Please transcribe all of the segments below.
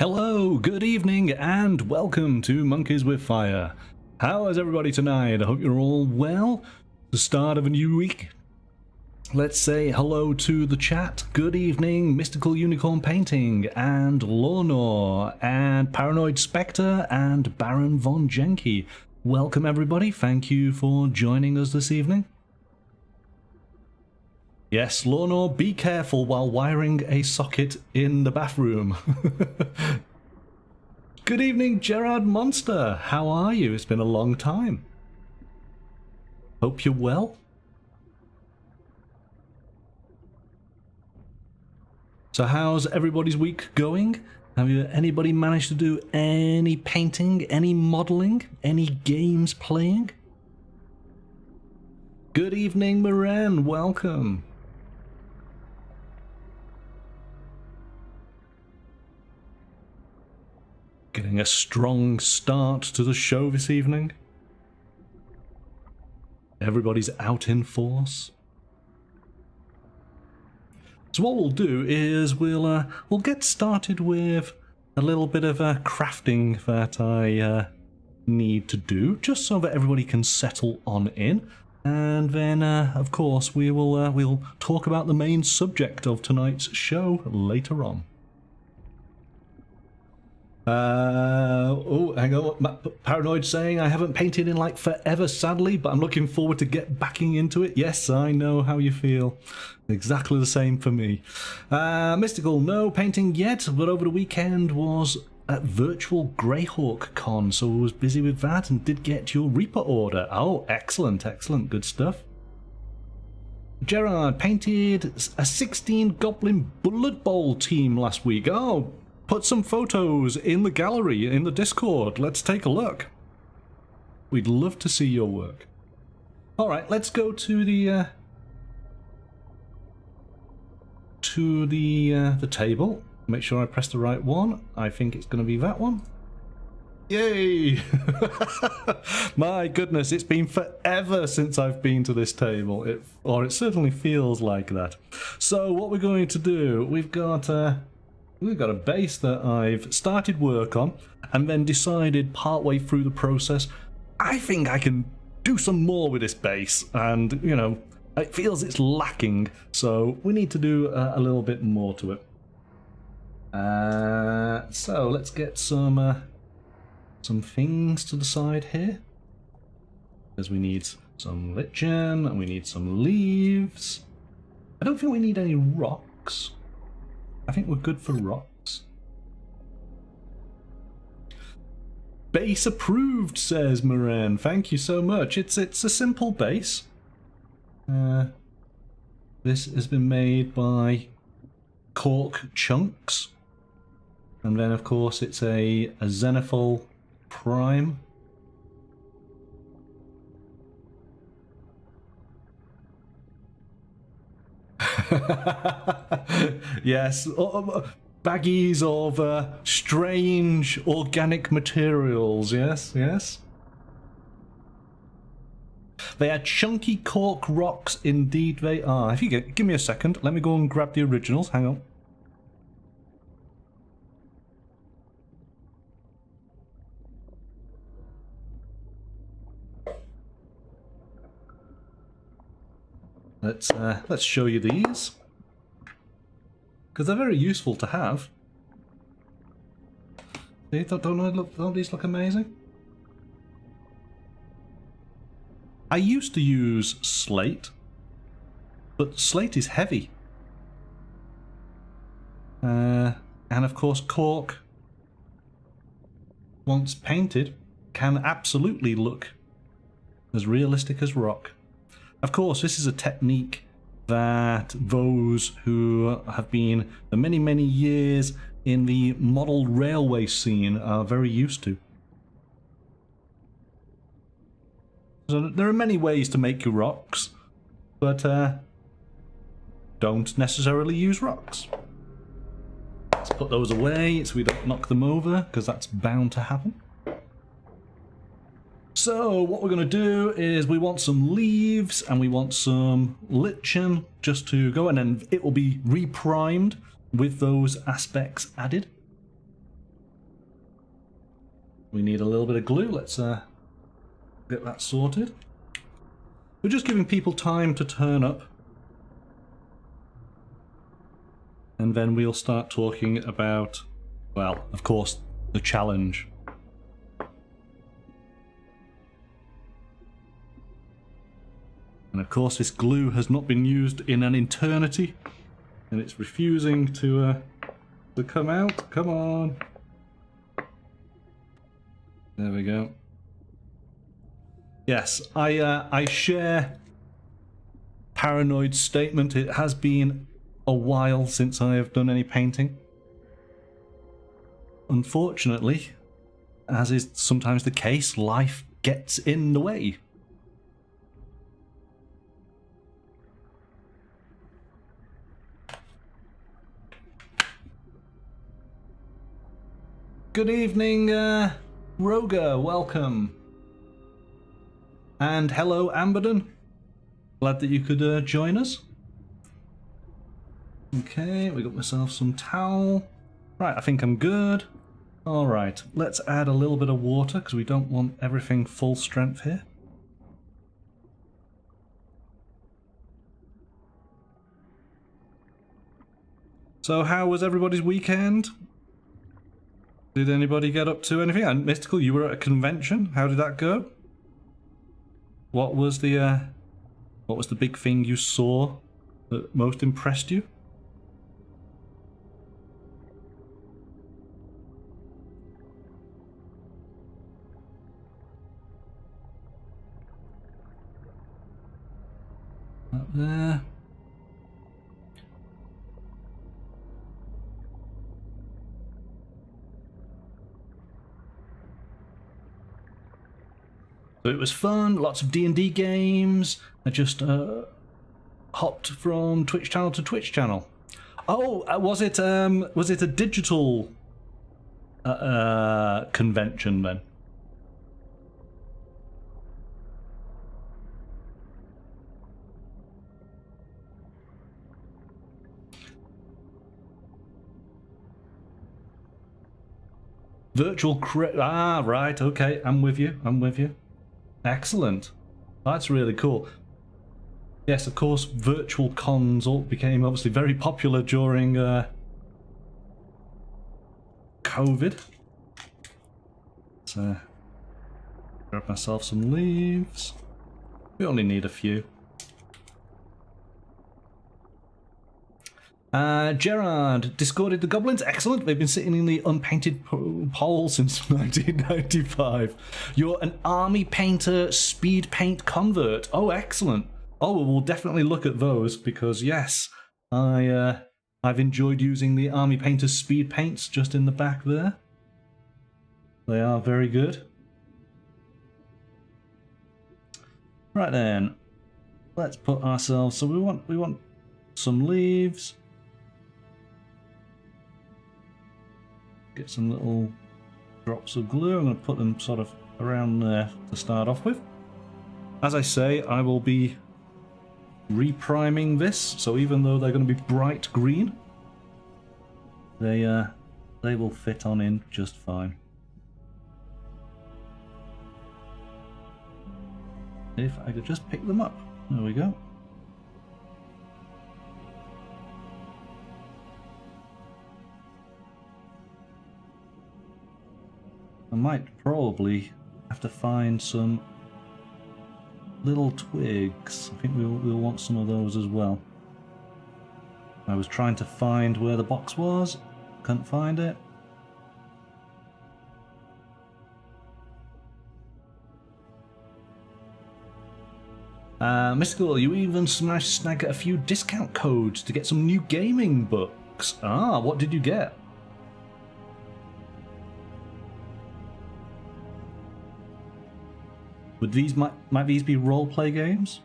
Hello, good evening, and welcome to Monkeys with Fire. How is everybody tonight? I hope you're all well. The start of a new week. Let's say hello to the chat. Good evening, Mystical Unicorn Painting, and Lornor, and Paranoid Spectre, and Baron Von Jenke. Welcome everybody, thank you for joining us this evening. Yes, Lornor, be careful while wiring a socket in the bathroom. Good evening, Gerard Monster. How are you? It's been a long time. Hope you're well. So how's everybody's week going? Have anybody managed to do any painting, any modeling, any games playing? Good evening, Moran. Welcome. Getting a strong start to the show this evening. Everybody's out in force. So what we'll do is we'll get started with a little bit of crafting that I need to do, just so that everybody can settle on in, and then of course we'll talk about the main subject of tonight's show later on. Oh, hang on. Paranoid saying I haven't painted in like forever, sadly, but I'm looking forward to backing into it. Yes, I know how you feel. Exactly the same for me. Mystical, no painting yet, but over the weekend was at Virtual Greyhawk Con, so I was busy with that and did get your Reaper order. Oh, excellent, excellent, good stuff. Gerard painted a 16 Goblin Blood Bowl team last week. Oh, put some photos in the gallery, in the Discord. Let's take a look. We'd love to see your work. Alright, let's go to the table. Make sure I press the right one. I think it's going to be that one. Yay! My goodness, it's been forever since I've been to this table. It certainly feels like that. So what we're going to do, we've got a base that I've started work on and then decided partway through the process, I think I can do some more with this base, and you know, it feels it's lacking, so we need to do a little bit more to it. So let's get some things to the side here, because we need some lichen and we need some leaves. I don't think we need any rocks. I think we're good for rocks. Base approved, says Moran. Thank you so much. It's a simple base. This has been made by cork chunks, and then of course it's a Zenithal Prime. Yes, baggies of strange organic materials. Yes, yes. They are chunky cork rocks, indeed they are. If you give me a second, let me go and grab the originals. Hang on. Let's show you these, because they're very useful to have. See, don't these look amazing? I used to use slate, but slate is heavy. And of course cork, once painted, can absolutely look as realistic as rock. Of course, this is a technique that those who have been for many, many years in the model railway scene are very used to. So there are many ways to make your rocks, but don't necessarily use rocks. Let's put those away so we don't knock them over, because that's bound to happen. So what we're going to do is we want some leaves and we want some lichen just to go, and then it will be reprimed with those aspects added. We need a little bit of glue. Let's get that sorted. We're just giving people time to turn up. And then we'll start talking about, well, of course, the challenge. And of course this glue has not been used in an eternity. And it's refusing to come out. Come on. There we go. Yes, I share Paranoid's statement. It has been a while since I have done any painting. Unfortunately, as is sometimes the case, life gets in the way. Good evening, Roga, welcome. And hello, Amberden. Glad that you could join us. Okay, we got myself some towel. Right, I think I'm good. Alright, let's add a little bit of water because we don't want everything full strength here. So how was everybody's weekend? Did anybody get up to anything? And Mystical, you were at a convention. How did that go? What was the big thing you saw that most impressed you? Up there. So it was fun, lots of D&D games. I just hopped from Twitch channel to Twitch channel. Oh, was it a digital convention then? Virtual right, okay, I'm with you, I'm with you. Excellent. That's really cool. Yes, of course, virtual cons all became obviously very popular during COVID. So, grab myself some leaves. We only need a few. Gerard, discorded the goblins. Excellent. They've been sitting in the unpainted pole since 1995. You're an army painter speed paint convert. Oh, excellent. Oh, we'll definitely look at those because yes, I've enjoyed using the army painter speed paints just in the back there. They are very good. Right then, let's put ourselves. So we want some leaves. Get some little drops of glue. I'm going to put them sort of around there to start off with. As I say, I will be repriming this, so even though they're going to be bright green, they will fit on in just fine. If I could just pick them up. There we go. I might probably have to find some little twigs. I think we'll want some of those as well. I was trying to find where the box was, couldn't find it. Mystical, you even managed to snag a few discount codes to get some new gaming books. Ah, what did you get? Would these might these be role-play games?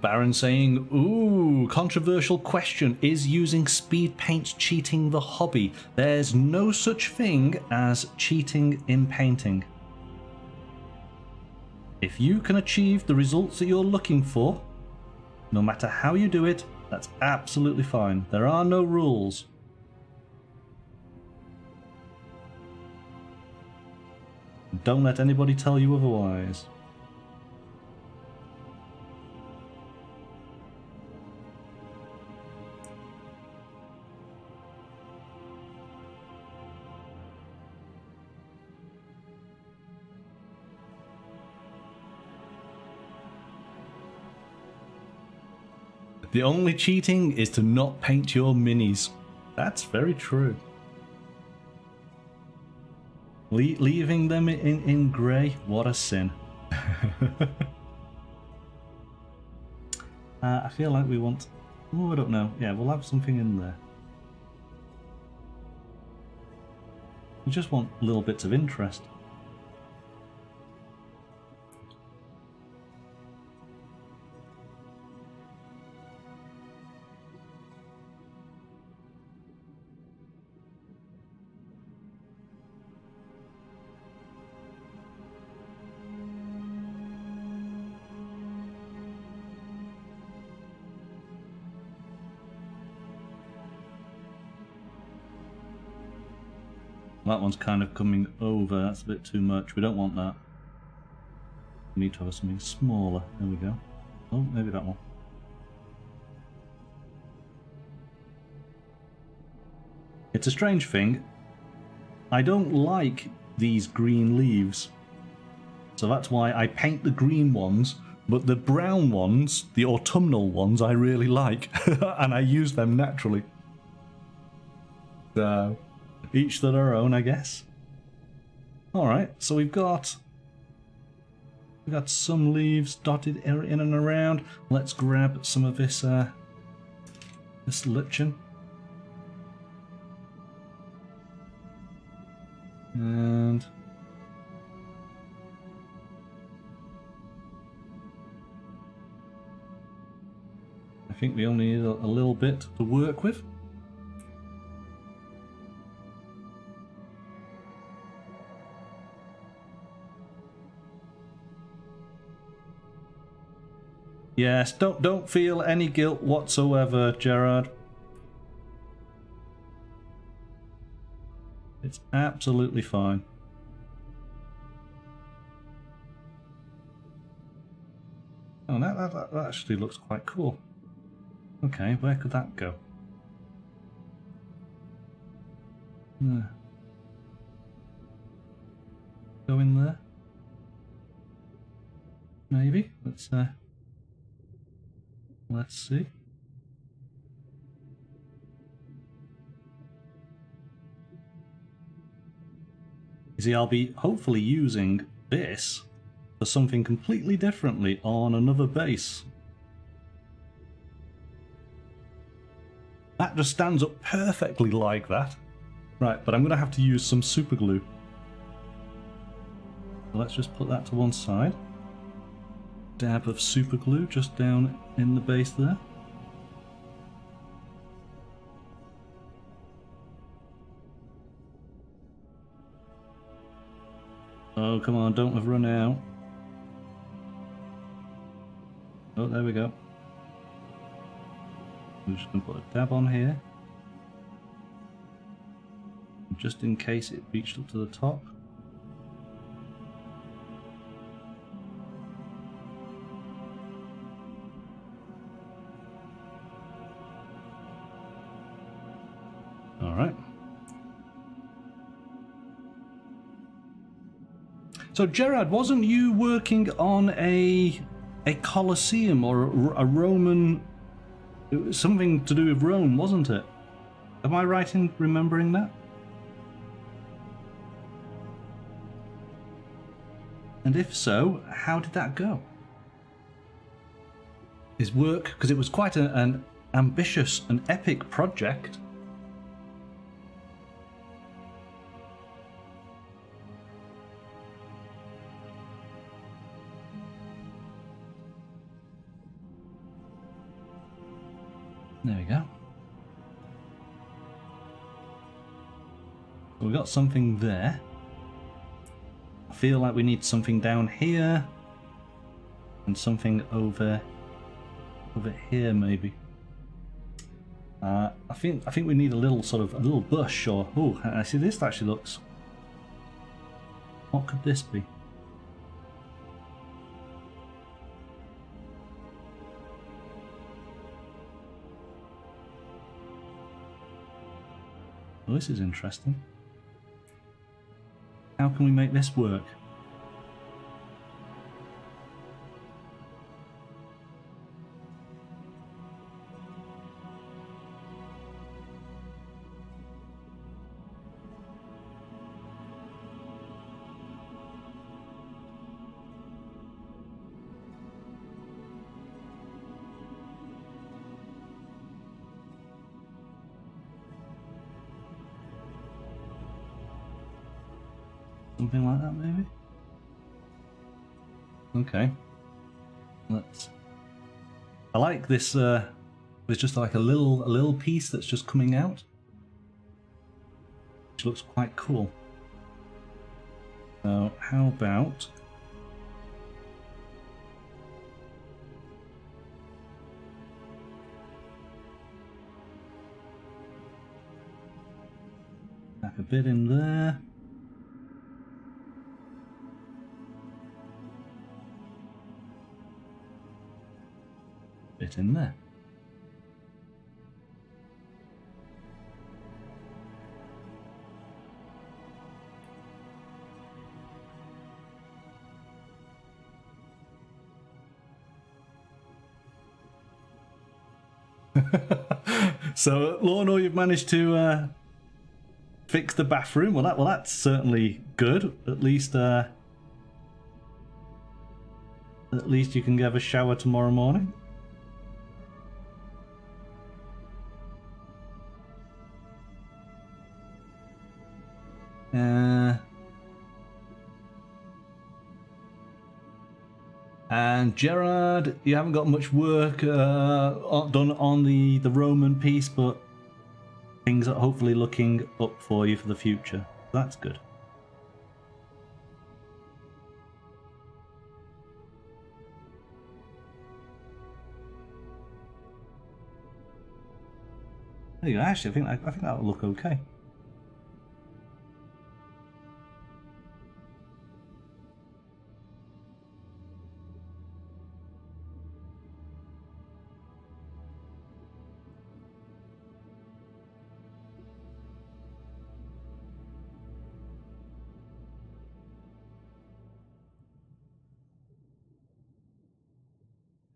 Baron saying, ooh, controversial question. Is using speed paints cheating the hobby? There's no such thing as cheating in painting. If you can achieve the results that you're looking for, no matter how you do it, that's absolutely fine. There are no rules. Don't let anybody tell you otherwise. The only cheating is to not paint your minis. That's very true. Leaving them in grey, what a sin. I feel like we want... Oh, I don't know. Yeah, we'll have something in there. We just want little bits of interest. That one's kind of coming over, that's a bit too much, we don't want that. We need to have something smaller, there we go. Oh, maybe that one. It's a strange thing, I don't like these green leaves. So that's why I paint the green ones, but the brown ones, the autumnal ones, I really like. And I use them naturally. So... each to their own, I guess. Alright, so we've got some leaves dotted in and around. Let's grab some of this this lichen. And I think we only need a little bit to work with. Yes, don't feel any guilt whatsoever, Gerard. It's absolutely fine. Oh, that actually looks quite cool. Okay, where could that go? Go in there? Maybe. Let's see. You see, I'll be hopefully using this for something completely differently on another base. That just stands up perfectly like that. Right, but I'm going to have to use some super glue. So let's just put that to one side. Dab of super glue just down in the base there. Oh, come on, don't have run out. Oh, there we go. We're just going to put a dab on here. Just in case it reached up to the top. Alright. So Gerard, wasn't you working on a Colosseum or a Roman... It was something to do with Rome, wasn't it? Am I right in remembering that? And if so, how did that go? His work, because it was quite an ambitious and epic project. There we go. So we got something there. I feel like we need something down here. And something over here maybe. I think we need a little bush, or oh, I see this actually looks. What could this be? Oh, this is interesting. How can we make this work? Something like that, maybe? Okay. Let's... I like this, there's just like a little piece that's just coming out. Which looks quite cool. So, how about... Back a bit in there. Bit in there. So, Lorna, you've managed to fix the bathroom. Well, that's certainly good. At least you can have a shower tomorrow morning. And Gerard, you haven't got much work done on the Roman piece, but things are hopefully looking up for you for the future. That's good. There you go. Actually, I think that'll look okay.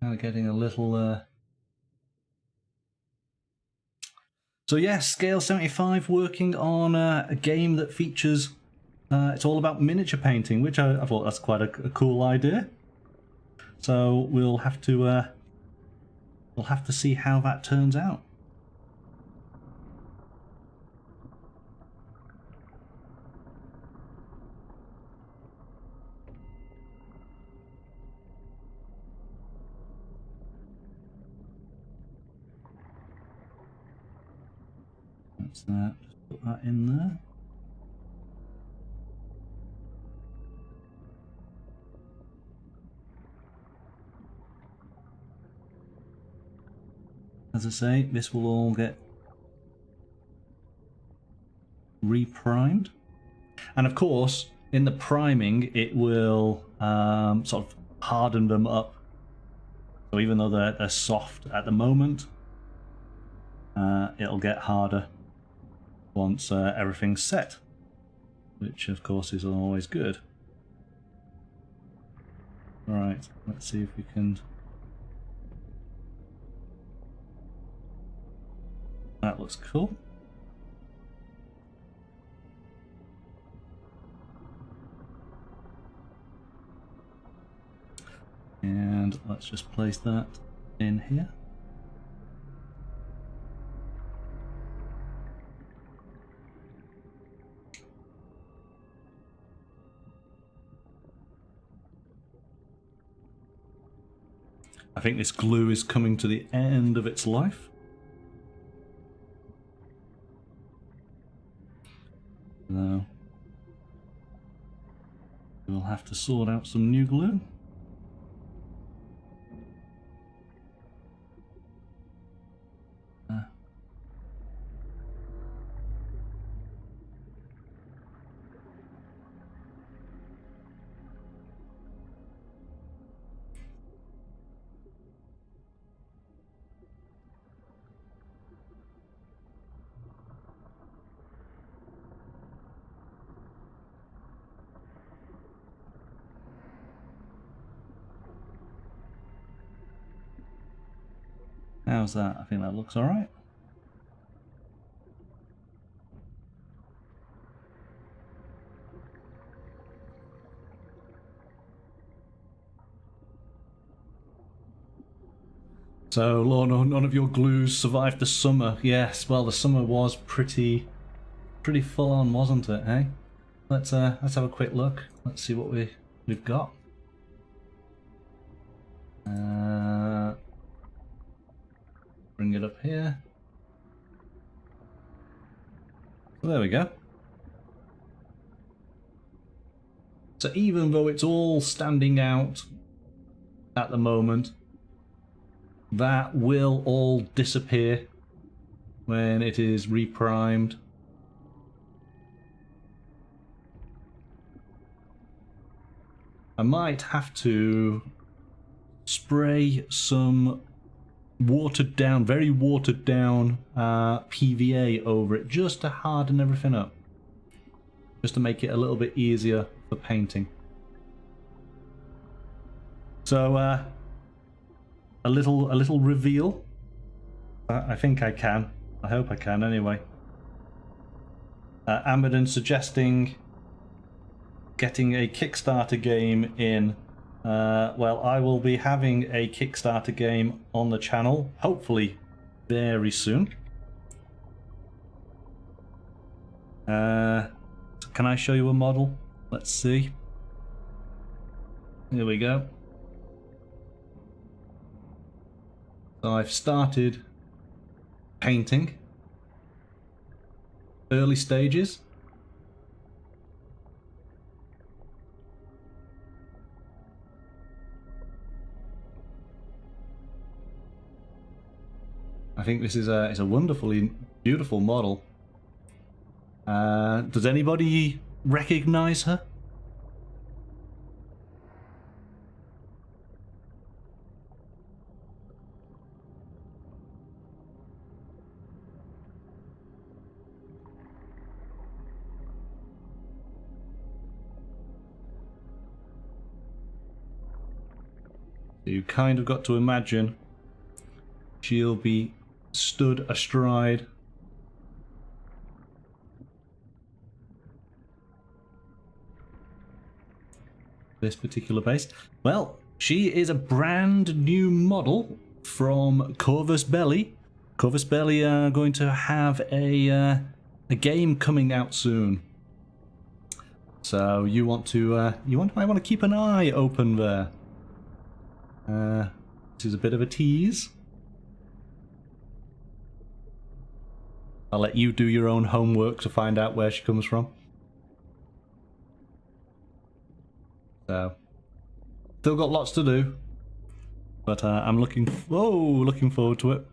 Kind of getting a little. So yes, Scale 75 working on a game that features. It's all about miniature painting, which I thought that's quite a cool idea. So we'll have to see how that turns out. That's that. Just put that in there. As I say, this will all get reprimed, and of course, in the priming, it will sort of harden them up. So even though they're soft at the moment, it'll get harder once everything's set, which of course is always good. Right, let's see if we can. That looks cool. And let's just place that in here. I think this glue is coming to the end of its life. So we'll have to sort out some new glue. how's that? I think that looks alright. So, Lord, none of your glues survived the summer. Yes, well, the summer was pretty full on, wasn't it? Hey, let's have a quick look. Let's see what we've got. Bring it up here. So there we go. So even though it's all standing out at the moment, that will all disappear when it is reprimed. I might have to spray some watered down, very watered down PVA over it just to harden everything up. Just to make it a little bit easier for painting. So a little reveal. I think I can. I hope I can anyway. Amberden suggesting getting a Kickstarter game in. Well, I will be having a Kickstarter game on the channel, hopefully very soon. Can I show you a model? Let's see. Here we go. So I've started painting. Early stages. I think this is a wonderfully beautiful model. Does anybody recognize her? You kind of got to imagine she'll be stood astride this particular base. Well, she is a brand new model from Corvus Belli. Corvus Belli are going to have a game coming out soon. So you want to might want to keep an eye open there. This is a bit of a tease. I'll let you do your own homework to find out where she comes from. So, still got lots to do, but I'm looking forward to it.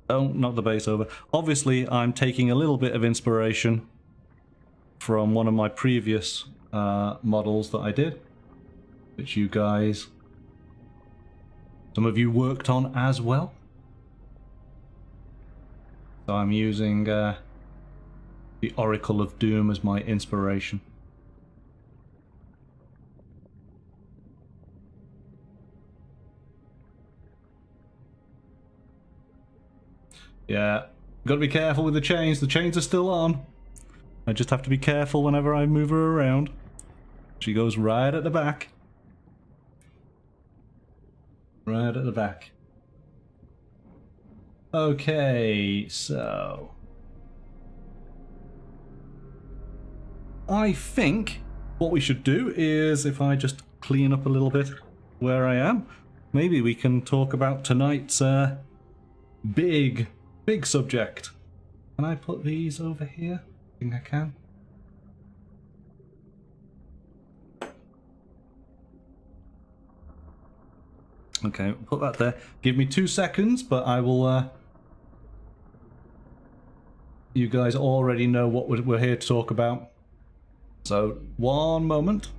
Don't knock the base over. Obviously, I'm taking a little bit of inspiration from one of my previous models that I did, which you guys, some of you worked on as well. So I'm using the Oracle of Doom as my inspiration. Yeah, gotta be careful with the chains. The chains are still on. I just have to be careful whenever I move her around. She goes right at the back. Right at the back. Okay, so I think what we should do is, if I just clean up a little bit where I am, maybe we can talk about tonight's big subject. Can I put these over here? I think I can. Okay, put that there. Give me 2 seconds, but I will you guys already know what we're here to talk about. So, 1 moment.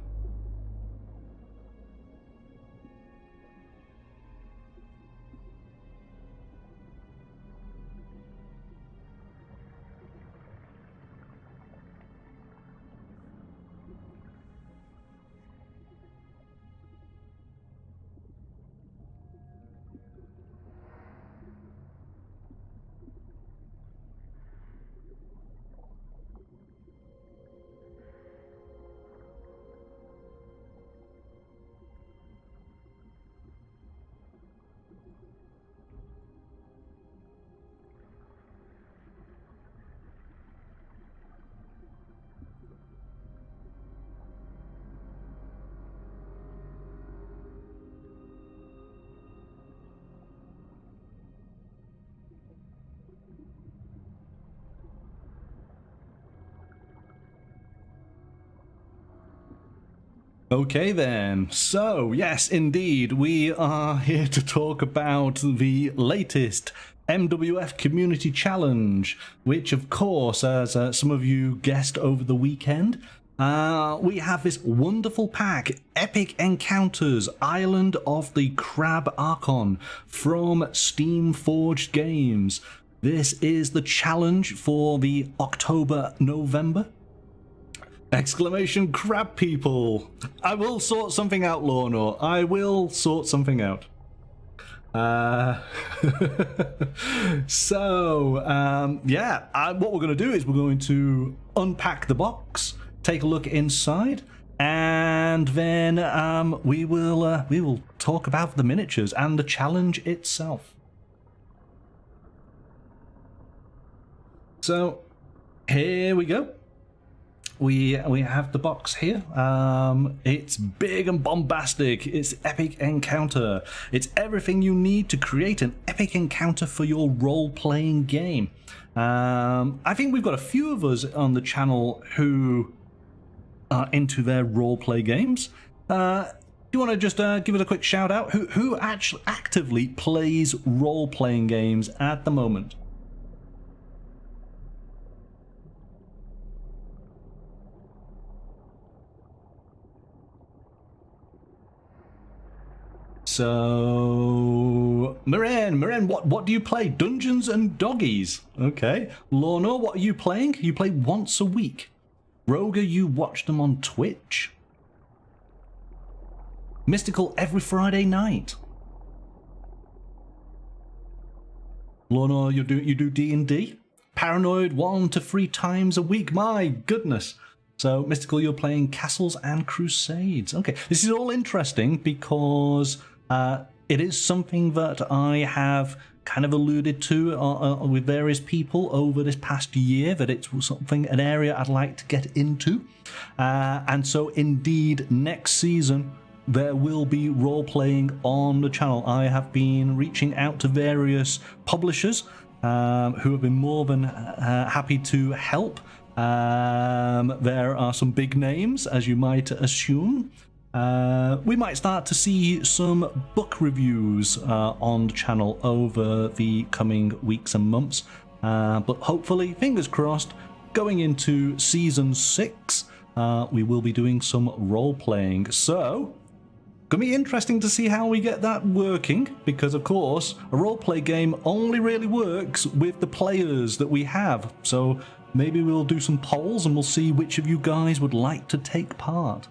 Okay then, so yes indeed, we are here to talk about the latest MWF Community Challenge, which of course, as some of you guessed over the weekend, we have this wonderful pack, Epic Encounters, Island of the Crab Archon, from Steamforged Games. This is the challenge for the October-November. Exclamation crab people! I will sort something out, Lorna. I will sort something out. What we're going to do is we're going to unpack the box, take a look inside, and then we will talk about the miniatures and the challenge itself. So here we go. We have the box here. It's big and bombastic. It's Epic Encounter. It's everything you need to create an epic encounter for your role-playing game. I think we've got a few of us on the channel who are into their role-play games. Do you want to just give it a quick shout out? Who actually actively plays role-playing games at the moment? So, Miren, what do you play? Dungeons and Doggies. Okay. Lorna, what are you playing? You play once a week. Roger, you watch them on Twitch. Mystical every Friday night. Lorna, you do D&D. Paranoid 1 to 3 times a week. My goodness. So, Mystical, you're playing Castles and Crusades. Okay, this is all interesting because it is something that I have kind of alluded to with various people over this past year, that it's an area I'd like to get into. And so, indeed, next season, there will be role-playing on the channel. I have been reaching out to various publishers who have been more than happy to help. There are some big names, as you might assume. We might start to see some book reviews on the channel over the coming weeks and months. But hopefully, fingers crossed, going into Season 6, we will be doing some role-playing. So, gonna be interesting to see how we get that working, because of course, a role-play game only really works with the players that we have. So, maybe we'll do some polls and we'll see which of you guys would like to take part.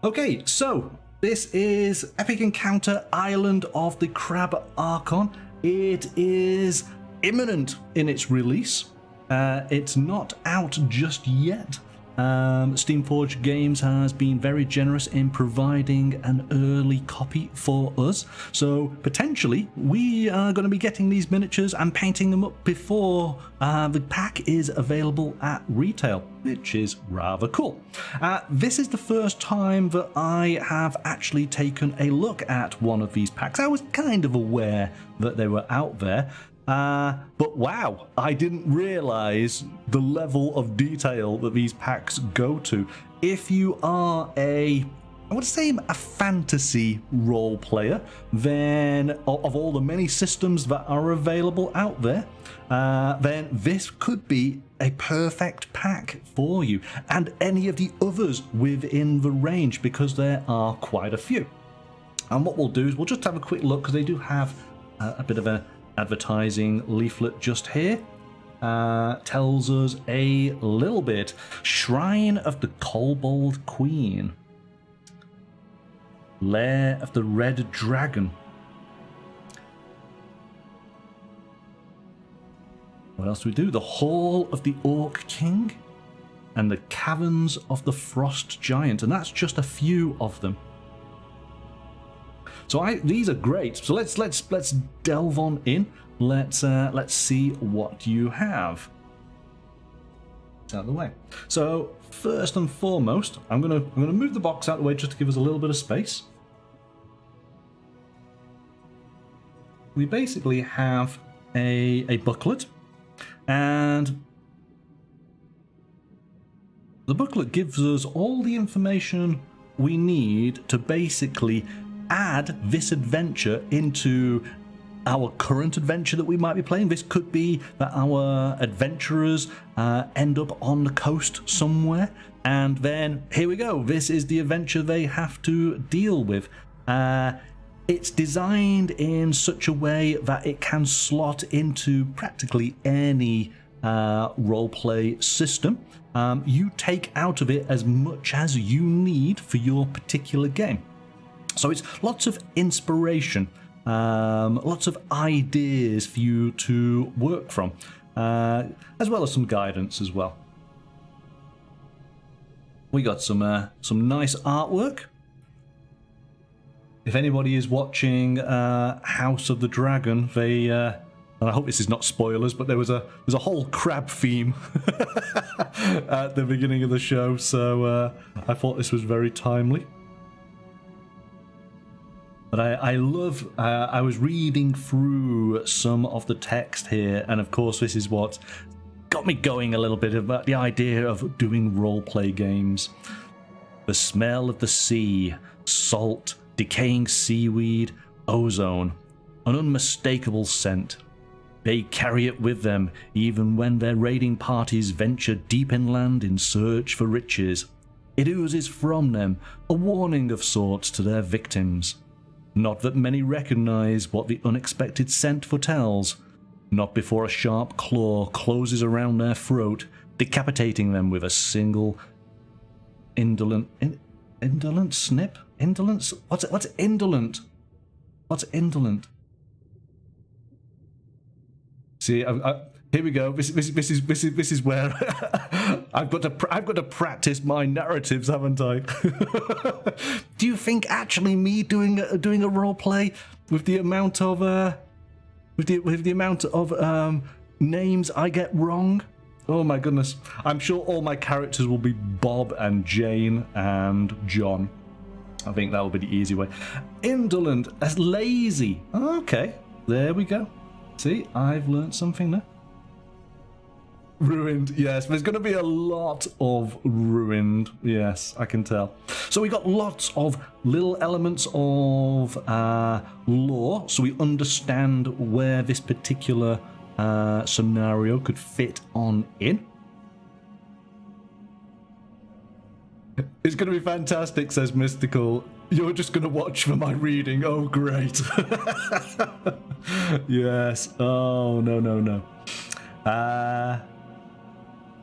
Okay, so this is Epic Encounter Island of the Crab Archon. It is imminent in its release. It's not out just yet. Steamforged Games has been very generous in providing an early copy for us, so potentially we are going to be getting these miniatures and painting them up before the pack is available at retail, which is rather cool. This is the first time that I have actually taken a look at one of these packs. I was kind of aware that they were out there, but wow, I didn't realize the level of detail that these packs go to. If you are I would say a fantasy role player, then of all the many systems that are available out there, then this could be a perfect pack for you, and any of the others within the range, because there are quite a few. And what we'll do is we'll just have a quick look, because they do have a bit of a advertising leaflet just here. Tells us a little bit. Shrine of the Kobold Queen. Lair of the Red Dragon. What else do we do? The Hall of the Orc King. And the Caverns of the Frost Giant. And that's just a few of them. So these are great. So let's delve on in. Let's see what you have. It's out of the way. So first and foremost, I'm gonna move the box out of the way just to give us a little bit of space. We basically have a booklet, and The booklet gives us all the information we need to basically add this adventure into our current adventure that we might be playing. This could be that our adventurers end up on the coast somewhere, and then here we go. This is the adventure they have to deal with. It's designed in such a way that it can slot into practically any roleplay system. You take out of it as much as you need for your particular game. So it's lots of inspiration, lots of ideas for you to work from, as well as some guidance as well. We got some nice artwork. If anybody is watching House of the Dragon, they and I hope this is not spoilers, but there's a whole crab theme at the beginning of the show, so I thought this was very timely. But I love, I was reading through some of the text here, and of course this is what got me going a little bit about the idea of doing roleplay games. The smell of the sea, salt, decaying seaweed, ozone, an unmistakable scent. They carry it with them even when their raiding parties venture deep inland in search for riches. It oozes from them, a warning of sorts to their victims. Not that many recognize what the unexpected scent foretells, not before a sharp claw closes around their throat, decapitating them with a single indolent snip? Indolence? What's indolent? What's indolent? See, here we go. This is where I've got to practice my narratives, haven't I? Do you think actually me doing a role play with the amount of names I get wrong? Oh my goodness! I'm sure all my characters will be Bob and Jane and John. I think that will be the easy way. Indolent, that's lazy. Okay, there we go. See, I've learned something there. Ruined, yes. There's going to be a lot of ruined. Yes, I can tell. So we got lots of little elements of lore, so we understand where this particular scenario could fit on in. It's going to be fantastic, says Mystical. You're just going to watch for my reading. Oh, great. Yes. Oh, no.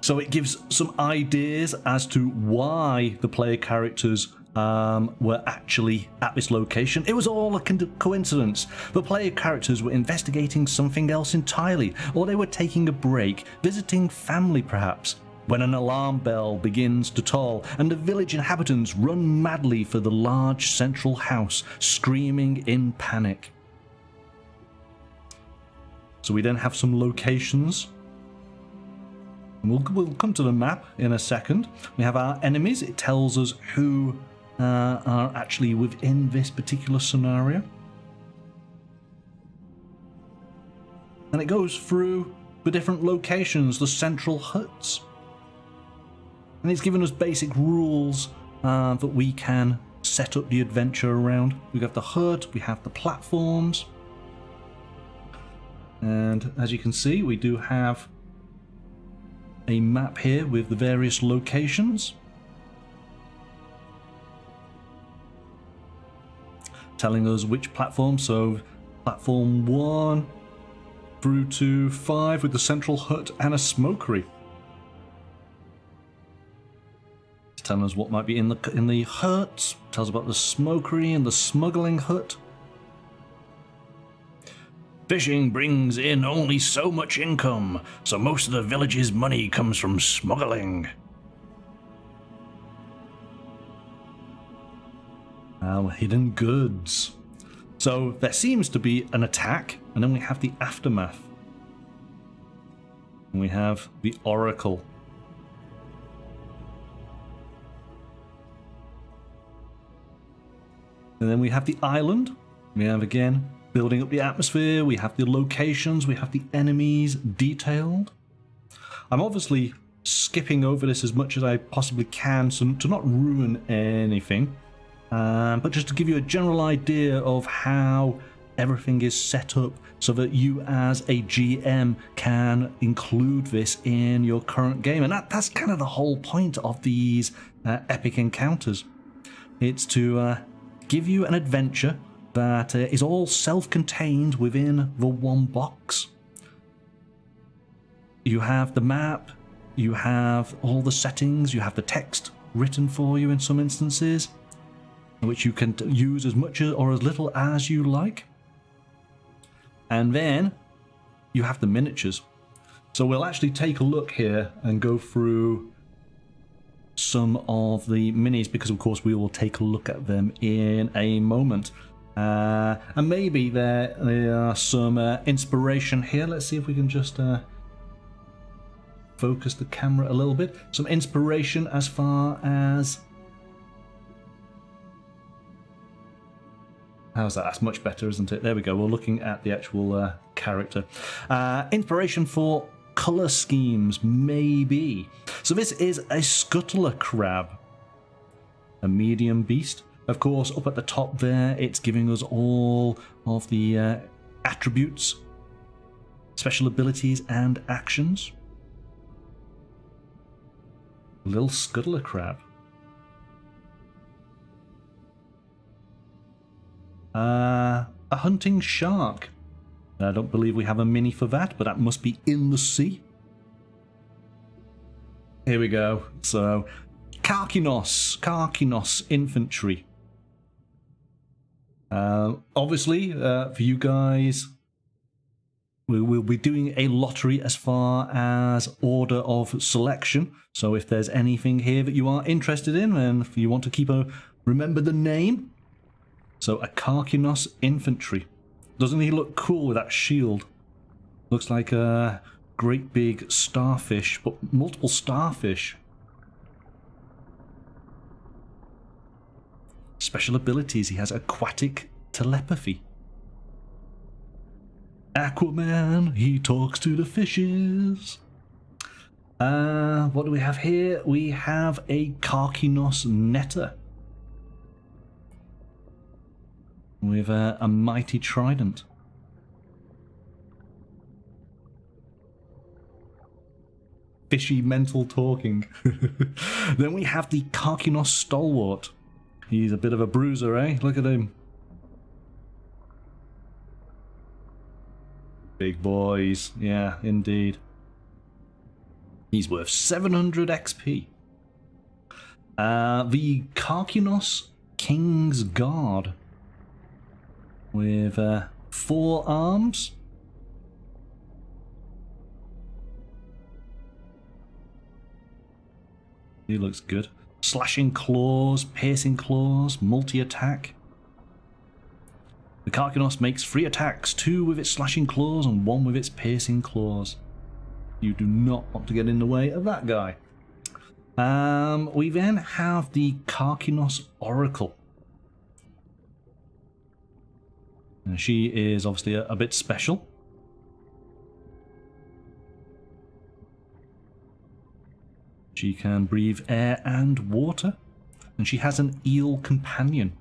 So it gives some ideas as to why the player characters were actually at this location. It was all a coincidence. The player characters were investigating something else entirely, or they were taking a break, visiting family perhaps, when an alarm bell begins to toll and the village inhabitants run madly for the large central house, screaming in panic. So we then have some locations. We'll come to the map in a second. We have our enemies. It tells us who are actually within this particular scenario. And it goes through the different locations, the central huts. And it's given us basic rules that we can set up the adventure around. We have the hut, we have the platforms. And as you can see, we do have a map here with the various locations. Telling us which platform, so platform 1 through to 5 with the central hut and a smokery. It's telling us what might be in the hut, tells about the smokery and the smuggling hut. Fishing brings in only so much income, so most of the village's money comes from smuggling. Our hidden goods. So there seems to be an attack, and then we have the aftermath. And we have the oracle. And then we have the island. We have again building up the atmosphere, we have the locations, we have the enemies detailed. I'm obviously skipping over this as much as I possibly can so to not ruin anything, but just to give you a general idea of how everything is set up so that you as a GM can include this in your current game. And that's kind of the whole point of these epic encounters. It's to give you an adventure that is all self-contained within the one box. You have the map, you have all the settings, you have the text written for you in some instances, which you can use as much or as little as you like. And then you have the miniatures. So we'll actually take a look here and go through some of the minis, because of course we will take a look at them in a moment. And maybe there are some inspiration here. Let's see if we can just focus the camera a little bit. Some inspiration as far as... How's that? That's much better, isn't it? There we go. We're looking at the actual character. Inspiration for colour schemes, maybe. So this is a scuttler crab. A medium beast. Of course, up at the top there, it's giving us all of the attributes, special abilities, and actions. Little scuttler crab. A hunting shark. I don't believe we have a mini for that, but that must be in the sea. Here we go. So, Karkinos infantry. Obviously, for you guys, we will be doing a lottery as far as order of selection. So if there's anything here that you are interested in, and if you want to remember the name. So a Karkinos infantry. Doesn't he look cool with that shield? Looks like a great big starfish, but multiple starfish. Special abilities, he has aquatic telepathy. Aquaman, he talks to the fishes. What do we have here? We have a Karkinos netter. With a mighty trident. Fishy mental talking. Then we have the Karkinos stalwart. He's a bit of a bruiser, eh? Look at him. Big boys. Yeah, indeed. He's worth 700 XP. The Karkinos King's Guard. With 4 arms. He looks good. Slashing claws, piercing claws, multi-attack. The Karkinos makes 3 attacks, 2 with its slashing claws and 1 with its piercing claws. You do not want to get in the way of that guy. We then have the Karkinos Oracle. And she is obviously a bit special. She can breathe air and water. And she has an eel companion.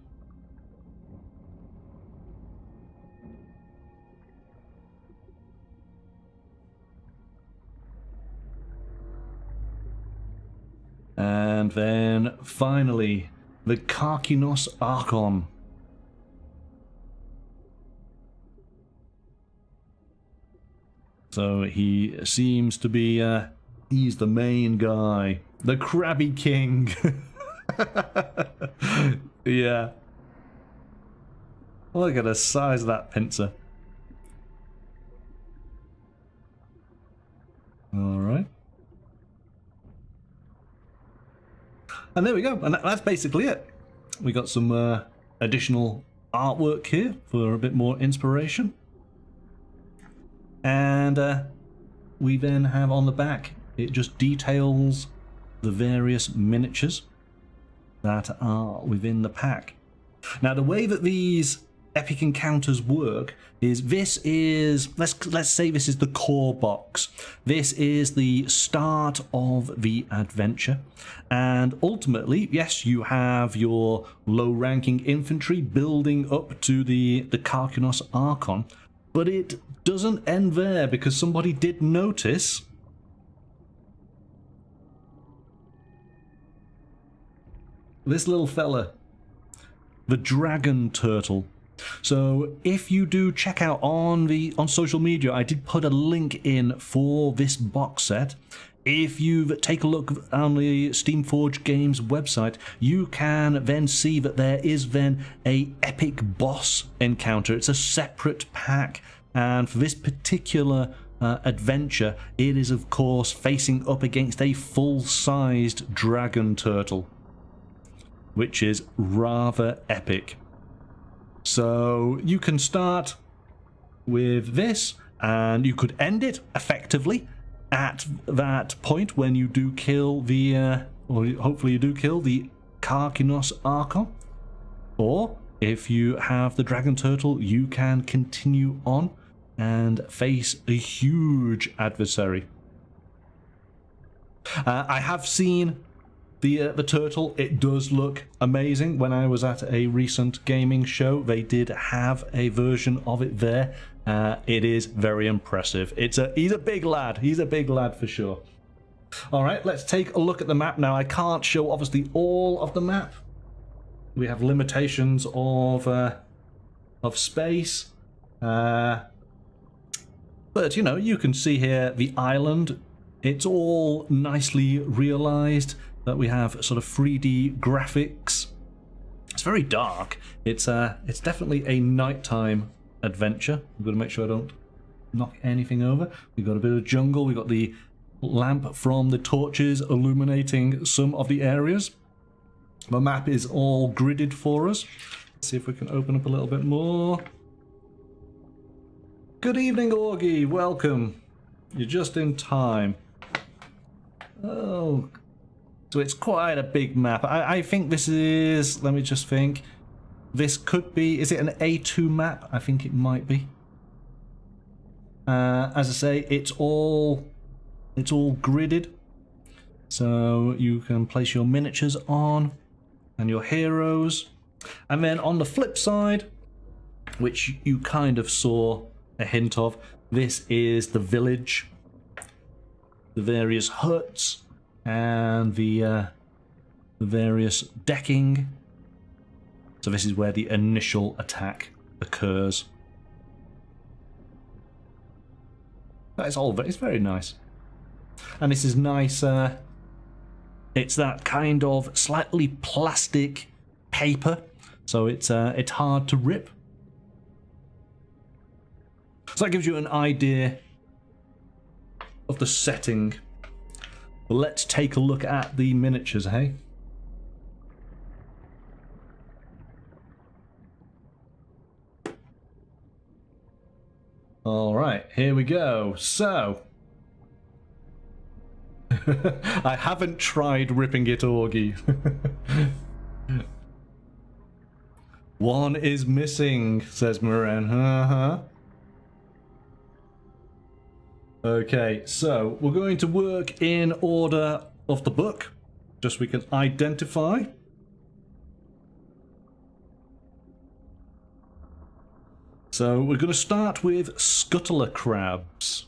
And then finally, the Crab Archon. So he seems to be, he's the main guy. The Crabby King. Yeah. Look at the size of that pincer. Alright. And there we go. And that's basically it. We got some additional artwork here for a bit more inspiration. And we then have on the back, it just details the various miniatures that are within the pack. Now the way that these epic encounters work is this is, let's say this is the core box. This is the start of the adventure, and ultimately, yes, you have your low-ranking infantry building up to the Karkinos Archon, but it doesn't end there, because somebody did notice this little fella, the dragon turtle. So if you do check out on social media, I did put a link in for this box set. If you take a look on the Steamforged Games website, you can then see that there is then a epic boss encounter. It's a separate pack, and for this particular adventure, it is of course facing up against a full-sized dragon turtle, which is rather epic. So you can start with this, and you could end it effectively at that point when you do kill the, or hopefully you do kill the Karkinos Archon. Or if you have the dragon turtle, you can continue on and face a huge adversary. I have seen the turtle. It does look amazing. When I was at a recent gaming show, they did have a version of it there. It is very impressive. He's a big lad. He's a big lad for sure. All right, let's take a look at the map now. I can't show obviously all of the map. We have limitations of space, but you know, you can see here the island. It's all nicely realized. That we have sort of 3D graphics. It's very dark. It's definitely a nighttime adventure. I'm going to make sure I don't knock anything over. We've got a bit of jungle. We've got the lamp from the torches illuminating some of the areas. The map is all gridded for us. Let's see if we can open up a little bit more. Good evening, Augie. Welcome. You're just in time. Oh. So it's quite a big map. I think this is, let me just think. This could be, is it an A2 map? I think it might be. As I say, it's all gridded. So you can place your miniatures on and your heroes. And then on the flip side, which you kind of saw a hint of, this is the village. The various huts. And the various decking. So this is where the initial attack occurs. It's very nice. And this is nice. It's that kind of slightly plastic paper, so it's hard to rip. So that gives you an idea of the setting. Let's take a look at the miniatures, hey? All right, here we go. So, I haven't tried ripping it, Augie. One is missing, says Moran. Okay, so we're going to work in order of the book, just so we can identify. So we're going to start with scuttler crabs.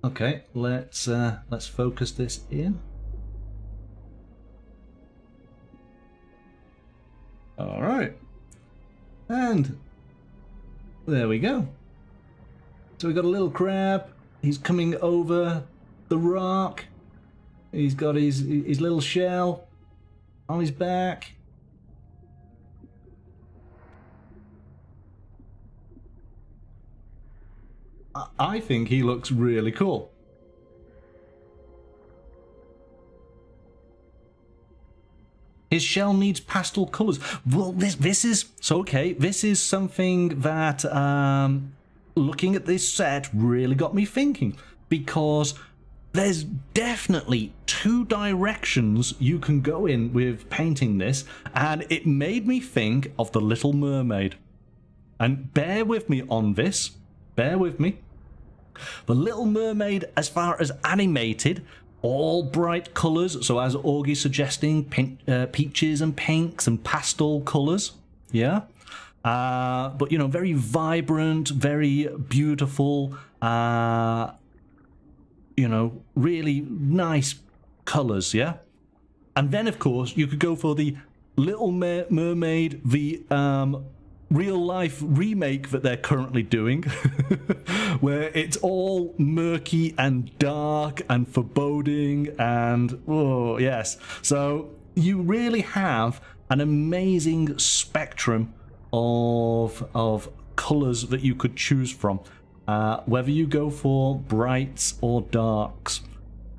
Okay, let's focus this in. All right, and there we go. So we've got a little crab. He's coming over the rock. He's got his little shell on his back. I think he looks really cool. His shell needs pastel colors. Well, this is so okay. This is something that looking at this set really got me thinking, because there's definitely two directions you can go in with painting this, and it made me think of The Little Mermaid. And bear with me on this, bear with me. The Little Mermaid, as far as animated, all bright colours, so as Augie's suggesting, peaches and pinks and pastel colours, yeah? But, you know, very vibrant, very beautiful, you know, really nice colours, yeah? And then, of course, you could go for the Little Mermaid, the real-life remake that they're currently doing, where it's all murky and dark and foreboding and, oh, yes. So you really have an amazing spectrum of colours that you could choose from. Whether you go for brights or darks,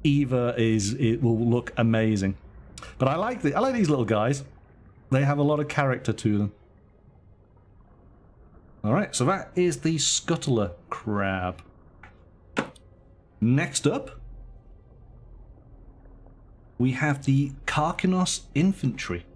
either it will look amazing. But I like these little guys. They have a lot of character to them. All right, so that is the scuttler crab. Next up, we have the Karkinos infantry.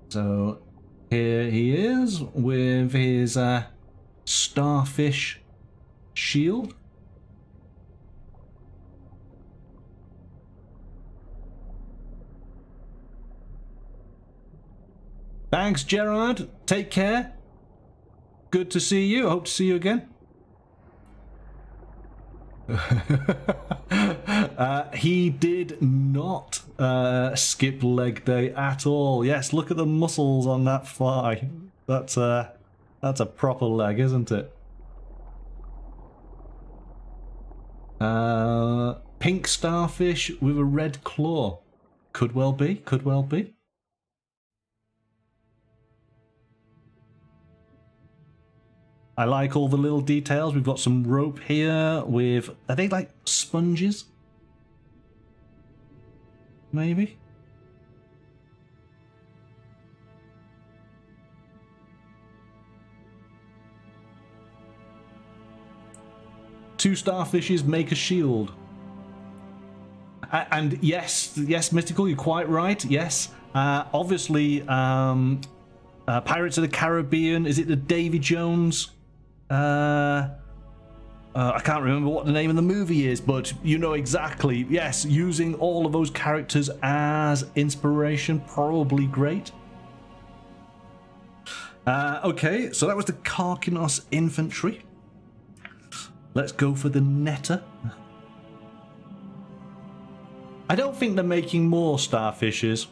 So here he is with his starfish shield. Thanks, Gerard. Take care. Good to see you. I hope to see you again. He did not skip leg day at all. Yes, look at the muscles on that thigh. That's a proper leg, isn't it? Pink starfish with a red claw. Could well be, could well be. I like all the little details. We've got some rope here with, are they like sponges? Maybe? Two starfishes make a shield. And yes, Mystical, you're quite right. Yes, obviously, Pirates of the Caribbean, is it the Davy Jones? I can't remember what the name of the movie is, but you know exactly. Yes, using all of those characters as inspiration, probably great. Okay, so that was the Karkinos infantry. Let's go for the netter. I don't think they're making more starfishes.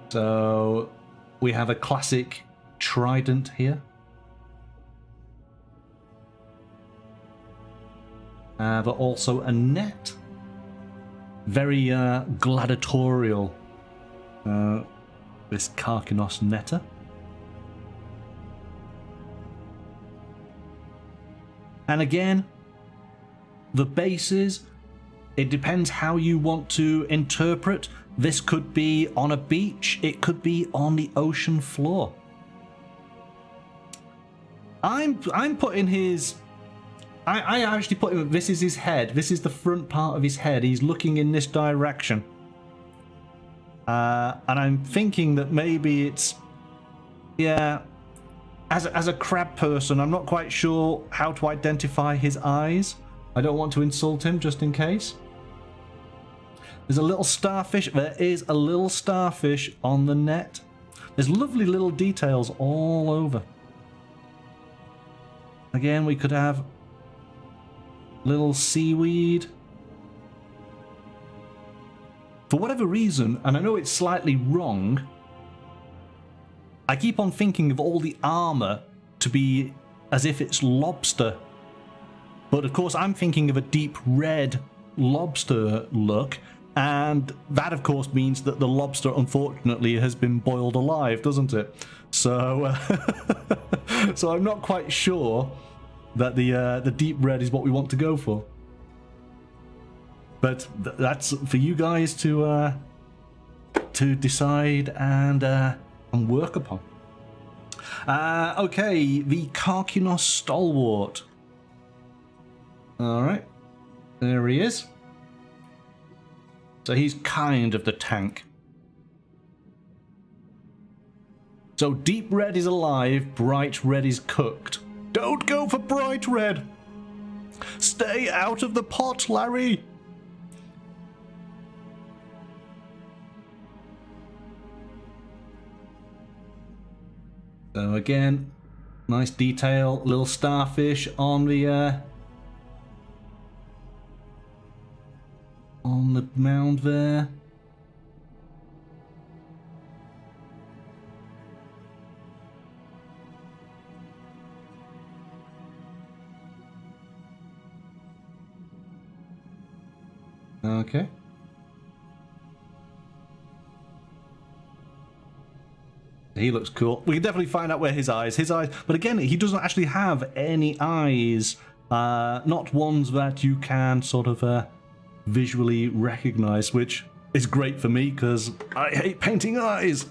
So we have a classic trident here. But also a net. Very gladiatorial, this Karkinos netter. And again, the bases, it depends how you want to interpret. This could be on a beach, it could be on the ocean floor. I'm putting his... I actually put him... This is his head. This is the front part of his head. He's looking in this direction. And I'm thinking that maybe it's... Yeah. As a crab person, I'm not quite sure how to identify his eyes. I don't want to insult him, just in case. There's a little starfish. There is a little starfish on the net. There's lovely little details all over. Again, we could have little seaweed. For whatever reason, and I know it's slightly wrong, I keep on thinking of all the armor to be as if it's lobster. But of course, I'm thinking of a deep red lobster look, and that of course means that the lobster unfortunately has been boiled alive, doesn't it? So so I'm not quite sure that the deep red is what we want to go for. But that's for you guys to to decide and work upon. Okay, the Karkinos Stalwart. Alright, there he is. So he's kind of the tank. So deep red is alive, bright red is cooked. Don't go for bright red! Stay out of the pot, Larry! So again, nice detail, little starfish on the mound there. Okay. He looks cool. We can definitely find out where his eyes, but again, he doesn't actually have any eyes, not ones that you can sort of visually recognize, which is great for me because I hate painting eyes.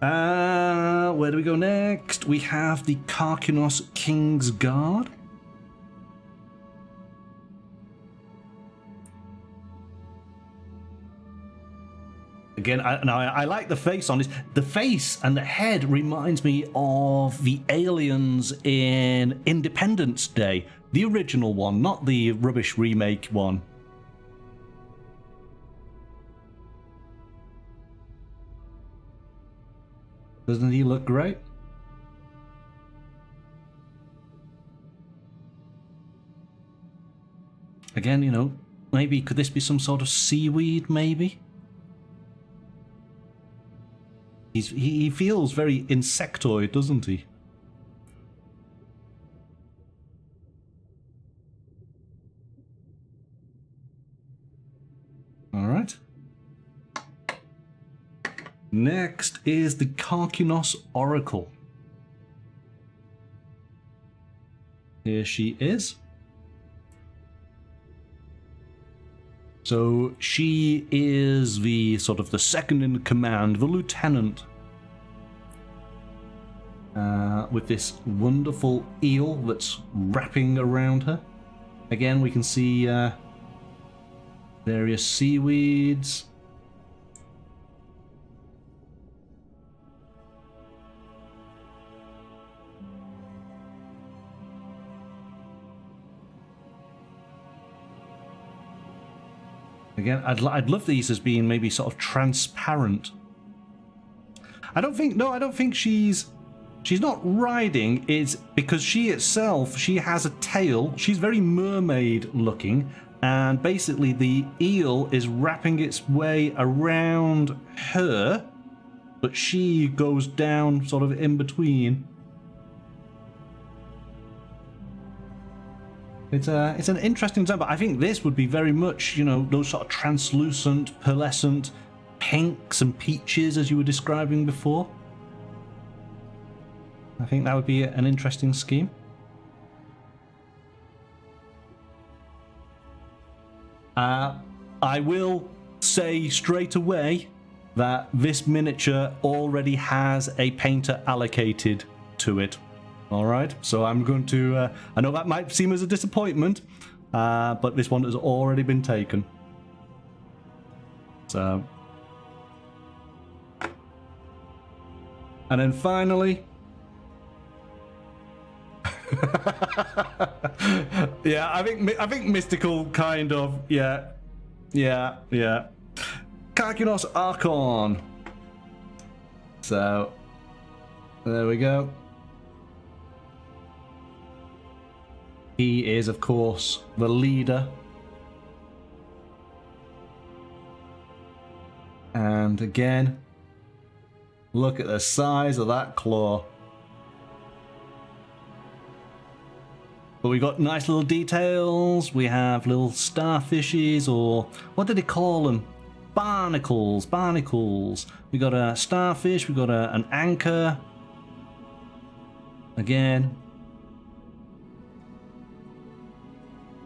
Where do we go next? We have the Karkinos King's Guard. Again, I like the face on this. The face and the head reminds me of the aliens in Independence Day. The original one, not the rubbish remake one. Doesn't he look great? Again, you know, maybe could this be some sort of seaweed, maybe? He feels very insectoid, doesn't he? All right. Next is the Karkinos Oracle. Here she is. So she is the sort of the second in command, the lieutenant, with this wonderful eel that's wrapping around her. Again, we can see various seaweeds. Again, I'd love these as being maybe sort of transparent. I don't think she's not riding. It's because she itself, she has a tail. She's very mermaid looking, and basically the eel is wrapping its way around her, but she goes down sort of in between. It's an interesting design, but I think this would be very much, you know, those sort of translucent, pearlescent pinks and peaches as you were describing before. I think that would be an interesting scheme. I will say straight away that this miniature already has a painter allocated to it. All right, so I'm going to, I know that might seem as a disappointment, but this one has already been taken. So. And then finally. Yeah, I think mystical kind of, yeah. Karkinos Archon. So, there we go. He is, of course, the leader. And again, look at the size of that claw. But we got nice little details. We have little starfishes, or what did they call them? Barnacles. We got a starfish, we got an anchor. Again.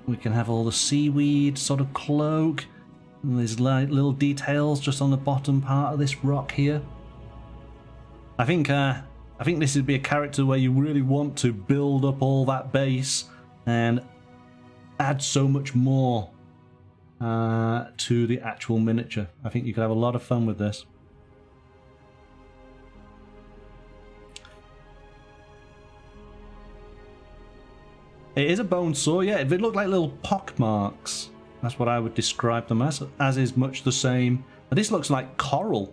We can have all the seaweed sort of cloak. And there's like little details just on the bottom part of this rock here. I think this would be a character where you really want to build up all that base and add so much more to the actual miniature. I think you could have a lot of fun with this. It is a bone saw, yeah. They look like little pock marks. That's what I would describe them as is much the same. But this looks like coral.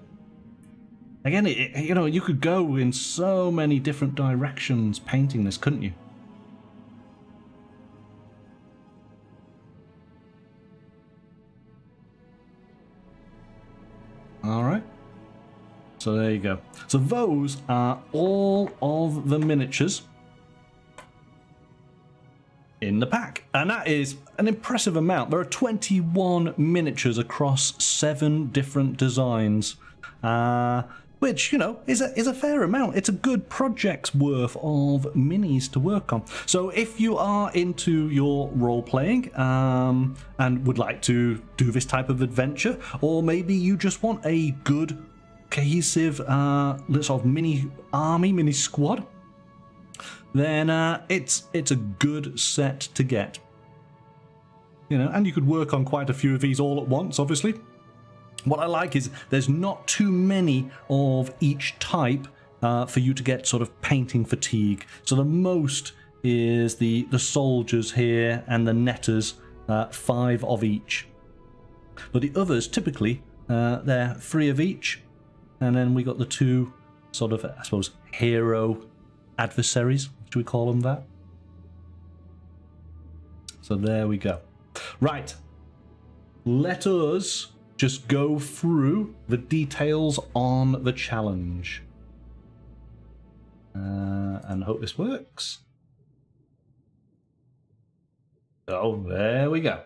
Again, you know, you could go in so many different directions painting this, couldn't you? All right. So there you go. So those are all of the miniatures in the pack, and that is an impressive amount. There are 21 miniatures across 7 different designs, which, you know, is a fair amount. It's a good project's worth of minis to work on. So if you are into your role-playing and would like to do this type of adventure, or maybe you just want a good, cohesive sort of mini army, mini squad, then it's a good set to get. You know, and you could work on quite a few of these all at once, obviously. What I like is there's not too many of each type for you to get sort of painting fatigue. So the most is the soldiers here and the netters, 5 of each. But the others, typically, they're 3 of each. And then we got the 2 sort of, I suppose, hero adversaries. Should we call them that? So there we go. Right. Let us just go through the details on the challenge. And hope this works. Oh, there we go.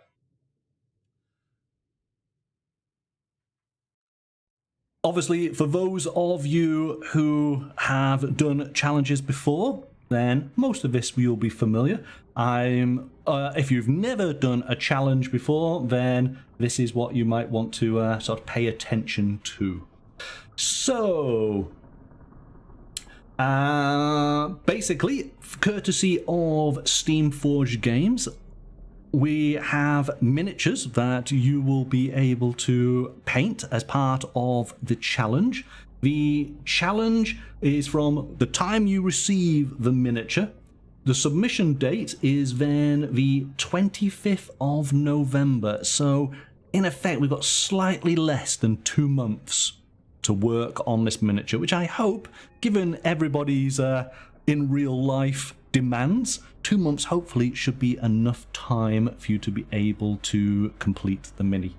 Obviously, for those of you who have done challenges before, then most of this you'll be familiar. If you've never done a challenge before, then this is what you might want to sort of pay attention to. So, basically, courtesy of Steamforged Games, we have miniatures that you will be able to paint as part of the challenge. The challenge is from the time you receive the miniature. The submission date is then the 25th of November. So, in effect, we've got slightly less than 2 months to work on this miniature, which I hope, given everybody's in real life demands, 2 months hopefully should be enough time for you to be able to complete the mini.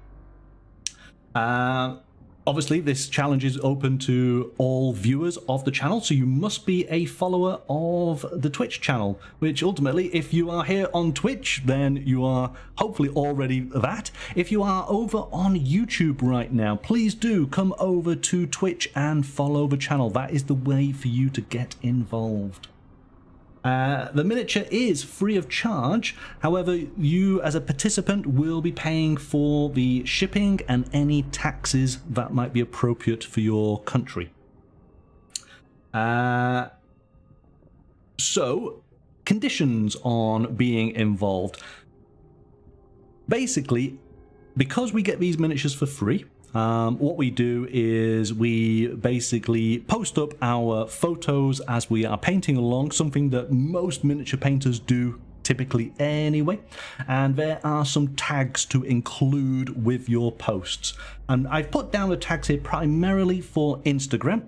Obviously, this challenge is open to all viewers of the channel, so you must be a follower of the Twitch channel, which ultimately, if you are here on Twitch, then you are hopefully already that. If you are over on YouTube right now, please do come over to Twitch and follow the channel. That is the way for you to get involved. The miniature is free of charge. However, you as a participant will be paying for the shipping and any taxes that might be appropriate for your country. So, conditions on being involved. Basically, because we get these miniatures for free, what we do is we basically post up our photos as we are painting along, something that most miniature painters do typically anyway, and there are some tags to include with your posts. And I've put down the tags here primarily for Instagram,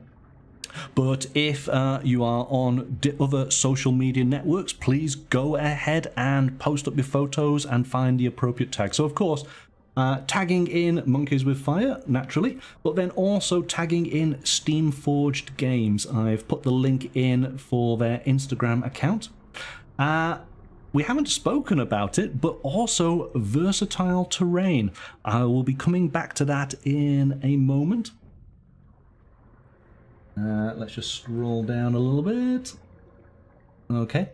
but if you are on other social media networks, please go ahead and post up your photos and find the appropriate tag. So of course, tagging in Monkeys with Fire, naturally, but then also tagging in Steamforged Games. I've put the link in for their Instagram account. We haven't spoken about it, but also versatile terrain. I will be coming back to that in a moment. Let's just scroll down a little bit. Okay.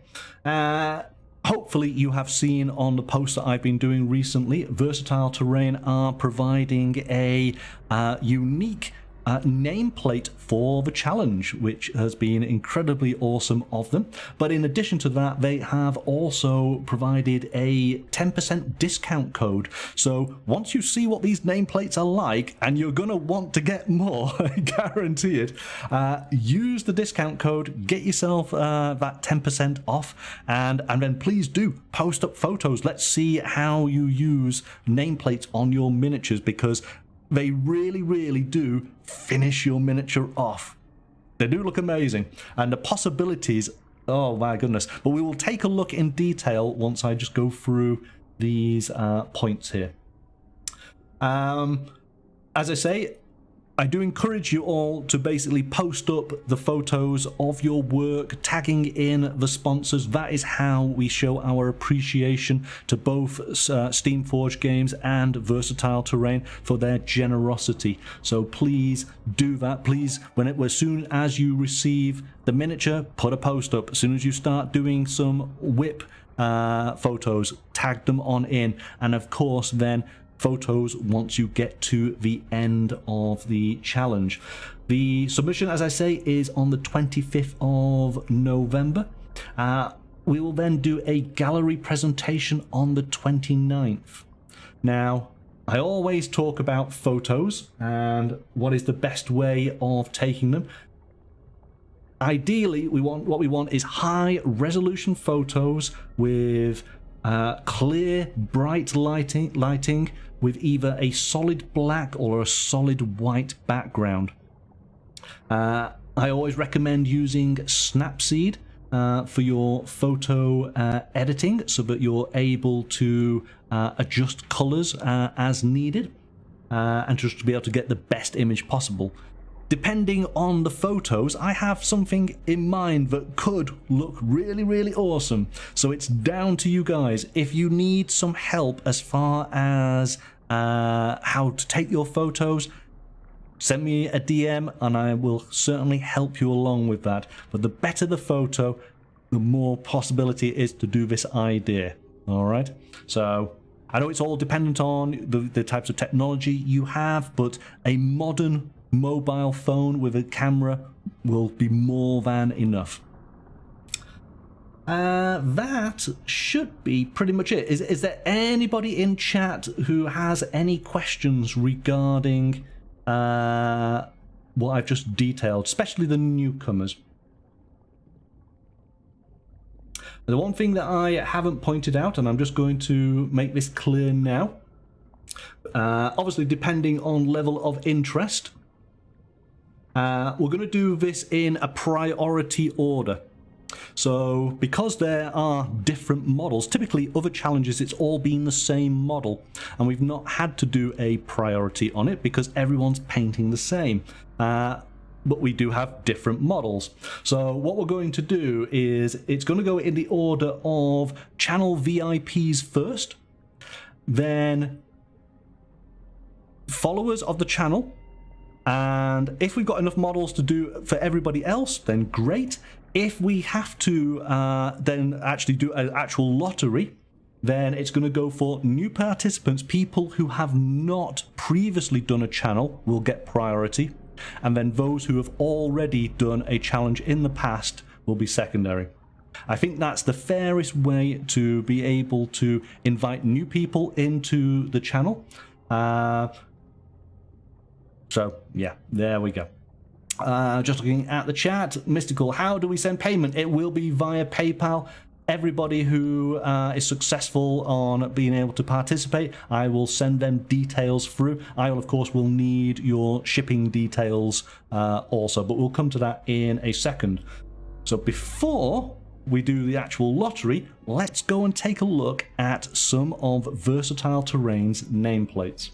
Hopefully you have seen on the post that I've been doing recently, Versatile Terrain are providing a unique nameplate for the challenge, which has been incredibly awesome of them. But in addition to that, they have also provided a 10% discount code. So once you see what these nameplates are like, and you're gonna want to get more, I guarantee it, use the discount code, get yourself that 10% off, and then please do post up photos. Let's see how you use nameplates on your miniatures, because they really, really do finish your miniature off. They do look amazing. And the possibilities, oh my goodness. But we will take a look in detail once I just go through these points here. As I say, I do encourage you all to basically post up the photos of your work, tagging in the sponsors. That is how we show our appreciation to both Steamforged Games and Versatile Terrain for their generosity. So please do that. Please, as soon as you receive the miniature, put a post up. As soon as you start doing some whip photos, tag them on in. And of course, then photos once you get to the end of the challenge. The submission, as I say, is on the 25th of November. We will then do a gallery presentation on the 29th. Now, I always talk about photos and what is the best way of taking them. Ideally, what we want is high resolution photos with clear, bright lighting with either a solid black or a solid white background. I always recommend using Snapseed for your photo editing, so that you're able to adjust colors as needed, and just to be able to get the best image possible. Depending on the photos, I have something in mind that could look really, really awesome. So it's down to you guys. If you need some help as far as how to take your photos, send me a DM and I will certainly help you along with that. But the better the photo, the more possibility it is to do this idea. All right? So I know it's all dependent on the types of technology you have, but a modern mobile phone with a camera will be more than enough. That should be pretty much it. Is there anybody in chat who has any questions regarding what I've just detailed, especially the newcomers? The one thing that I haven't pointed out, and I'm just going to make this clear now, obviously depending on level of interest, we're going to do this in a priority order. So because there are different models, typically other challenges it's all been the same model, and we've not had to do a priority on it because everyone's painting the same. But we do have different models. So what we're going to do is it's going to go in the order of channel VIPs first, then followers of the channel, and if we've got enough models to do for everybody else, then great. If we have to then actually do an actual lottery, then it's going to go for new participants. People who have not previously done a channel will get priority, and then those who have already done a challenge in the past will be secondary. I think that's the fairest way to be able to invite new people into the channel. So yeah, there we go. Just looking at the chat, Mystical, how do we send payment? It will be via PayPal. Everybody who is successful on being able to participate, I will send them details through. I will, of course, will need your shipping details also, but we'll come to that in a second. So before we do the actual lottery, let's go and take a look at some of Versatile Terrain's nameplates.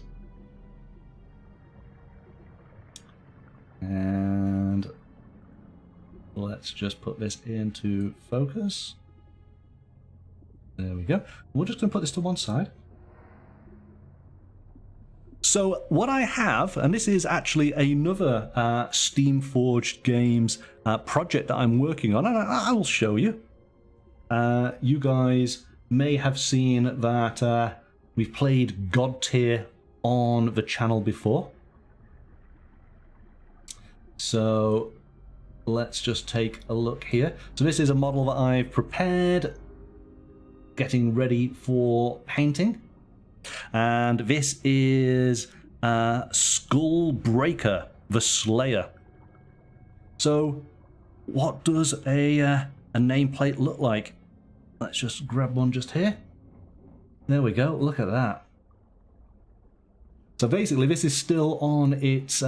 And let's just put this into focus. There we go. We're just going to put this to one side. So what I have, and this is actually another Steamforged Games project that I'm working on, and I will show you. you guys may have seen that we've played God Tier on the channel before. So let's just take a look here. So this is a model that I've prepared, getting ready for painting. And this is Skullbreaker, the Slayer. So what does a nameplate look like? Let's just grab one just here. There we go, look at that. So basically this is still on its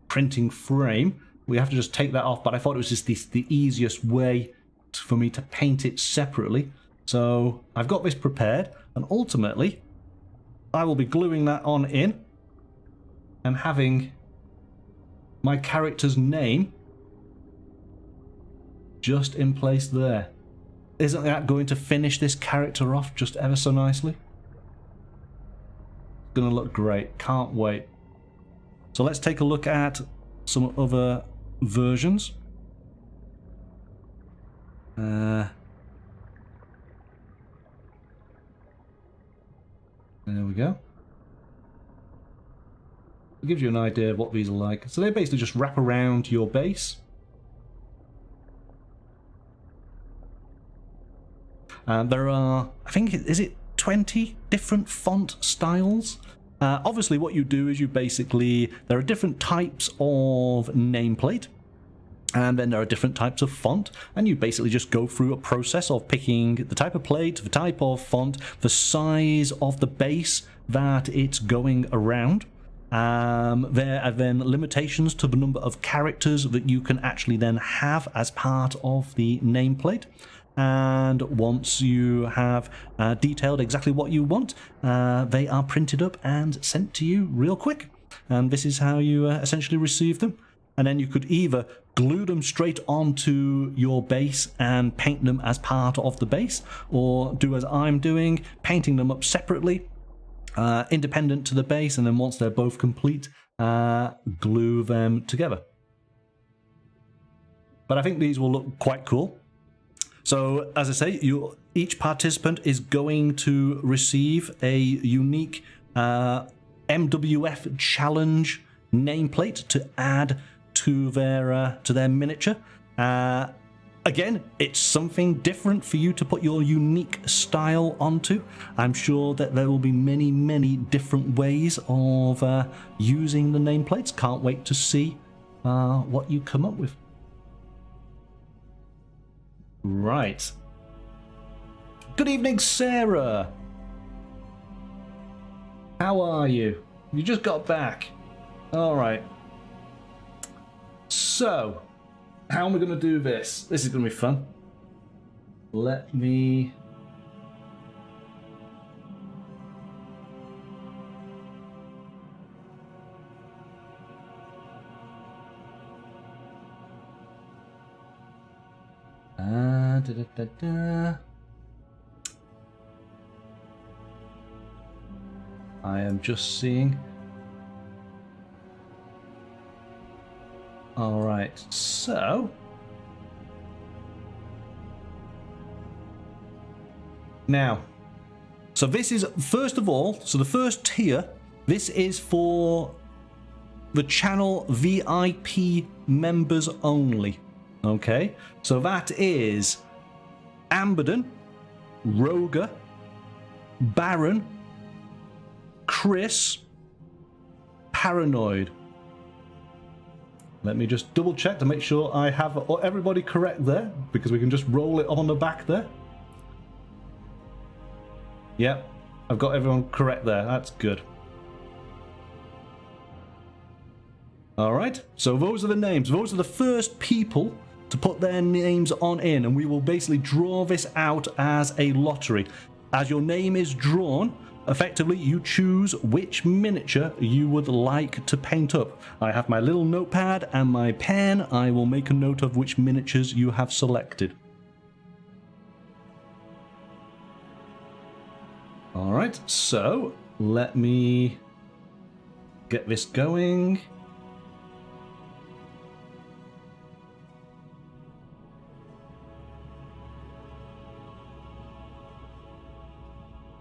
printing frame. We have to just take that off, but I thought it was just the easiest way for me to paint it separately. So I've got this prepared, and ultimately I will be gluing that on in and having my character's name just in place there. Isn't that going to finish this character off just ever so nicely? It's gonna look great, can't wait. So let's take a look at some other versions. There we go. It gives you an idea of what these are like. So they basically just wrap around your base. There are, I think, is it 20 different font styles? Obviously what you do is you basically, there are different types of nameplate, and then there are different types of font, and you basically just go through a process of picking the type of plate, the type of font, the size of the base that it's going around. There are then limitations to the number of characters that you can actually then have as part of the nameplate. And once you have detailed exactly what you want, they are printed up and sent to you real quick. And this is how you essentially receive them. And then you could either glue them straight onto your base and paint them as part of the base, or do as I'm doing, painting them up separately, independent to the base, and then once they're both complete, glue them together. But I think these will look quite cool. So, as I say, each participant is going to receive a unique MWF challenge nameplate to add to their miniature. Again, it's something different for you to put your unique style onto. I'm sure that there will be many, many different ways of using the nameplates. Can't wait to see what you come up with. Right. Good evening, Sarah. How are you? You just got back. All right. So, how am I going to do this? This is going to be fun. Let me... I am just seeing. All right, so now, so this is first of all. So the first tier, this is for the channel VIP members only. Okay, so that is Amberden, Roger, Baron, Chris, Paranoid. Let me just double check to make sure I have everybody correct there, because we can just roll it on the back there. Yep, I've got everyone correct there. That's good. All right, so those are the names. Those are the first people to put their names on in, and we will basically draw this out as a lottery. As your name is drawn, effectively you choose which miniature you would like to paint up. I have my little notepad and my pen. I will make a note of which miniatures you have selected. All right, so let me get this going.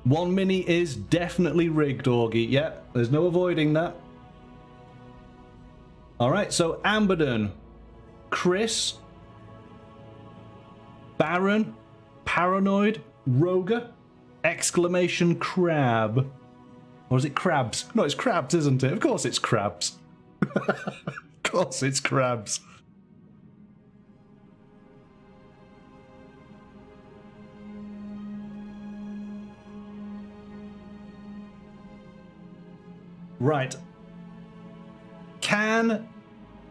1 mini is definitely rigged, Augie. Yep, there's no avoiding that. Alright, so Amberden, Chris, Baron, Paranoid, Roger, exclamation crab. Or is it crabs? No, it's crabs, isn't it? Of course it's crabs. Of course it's crabs. Right.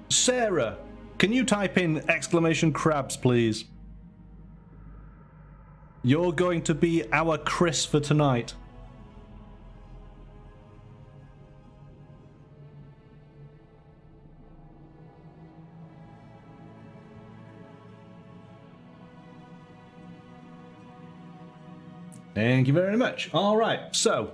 Sarah, can you type in exclamation crabs, please? You're going to be our Chris for tonight. Thank you very much. All right, so...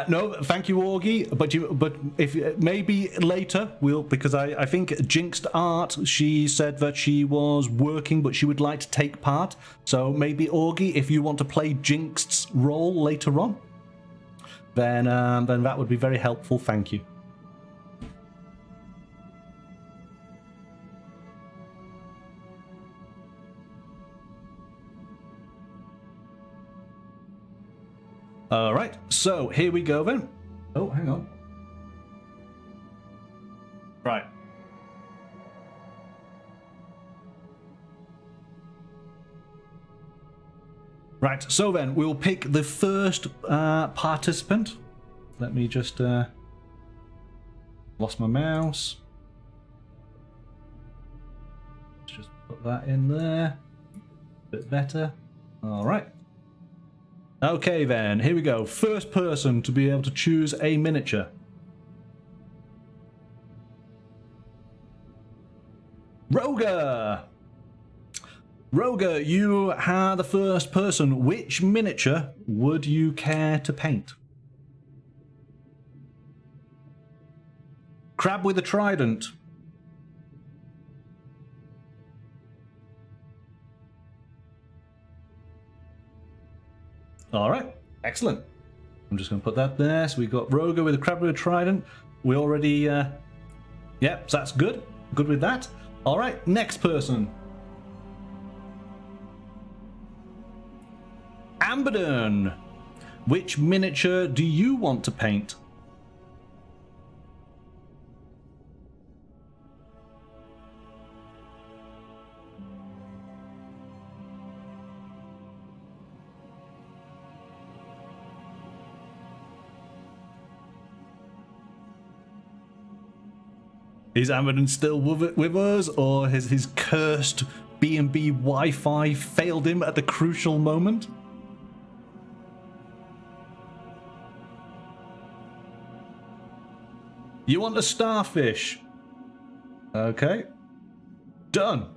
no, thank you, Augie. But if maybe later because I think Jinxed Art, she said that she was working, but she would like to take part. So maybe Augie, if you want to play Jinxed's role later on, then that would be very helpful. Thank you. All right, so here we go then. Oh, hang on. Right. Right, so then we'll pick the first participant. Let me just... lost my mouse. Let's just put that in there. A bit better. All right. Okay then, here we go. First person to be able to choose a miniature. Roger! Roger, you are the first person. Which miniature would you care to paint? Crab with a trident. All right, excellent. I'm just going to put that there. So we've got Roger with a crab with a trident. We already, yep, so that's good. Good with that. All right, next person. Amberden, which miniature do you want to paint? Is Amberden still with us, or has his cursed B&B Wi-Fi failed him at the crucial moment? You want a starfish? Okay. Done.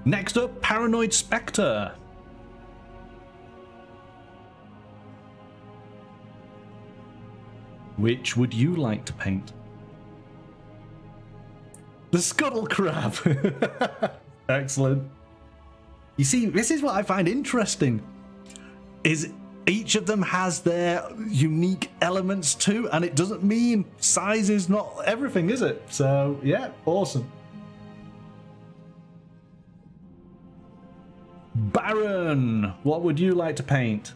Next up, Paranoid Spectre. Which would you like to paint? The Scuttle Crab. Excellent. You see, this is what I find interesting. Is each of them has their unique elements too, and it doesn't mean size is not everything, is it? So, yeah, awesome. Baron, what would you like to paint?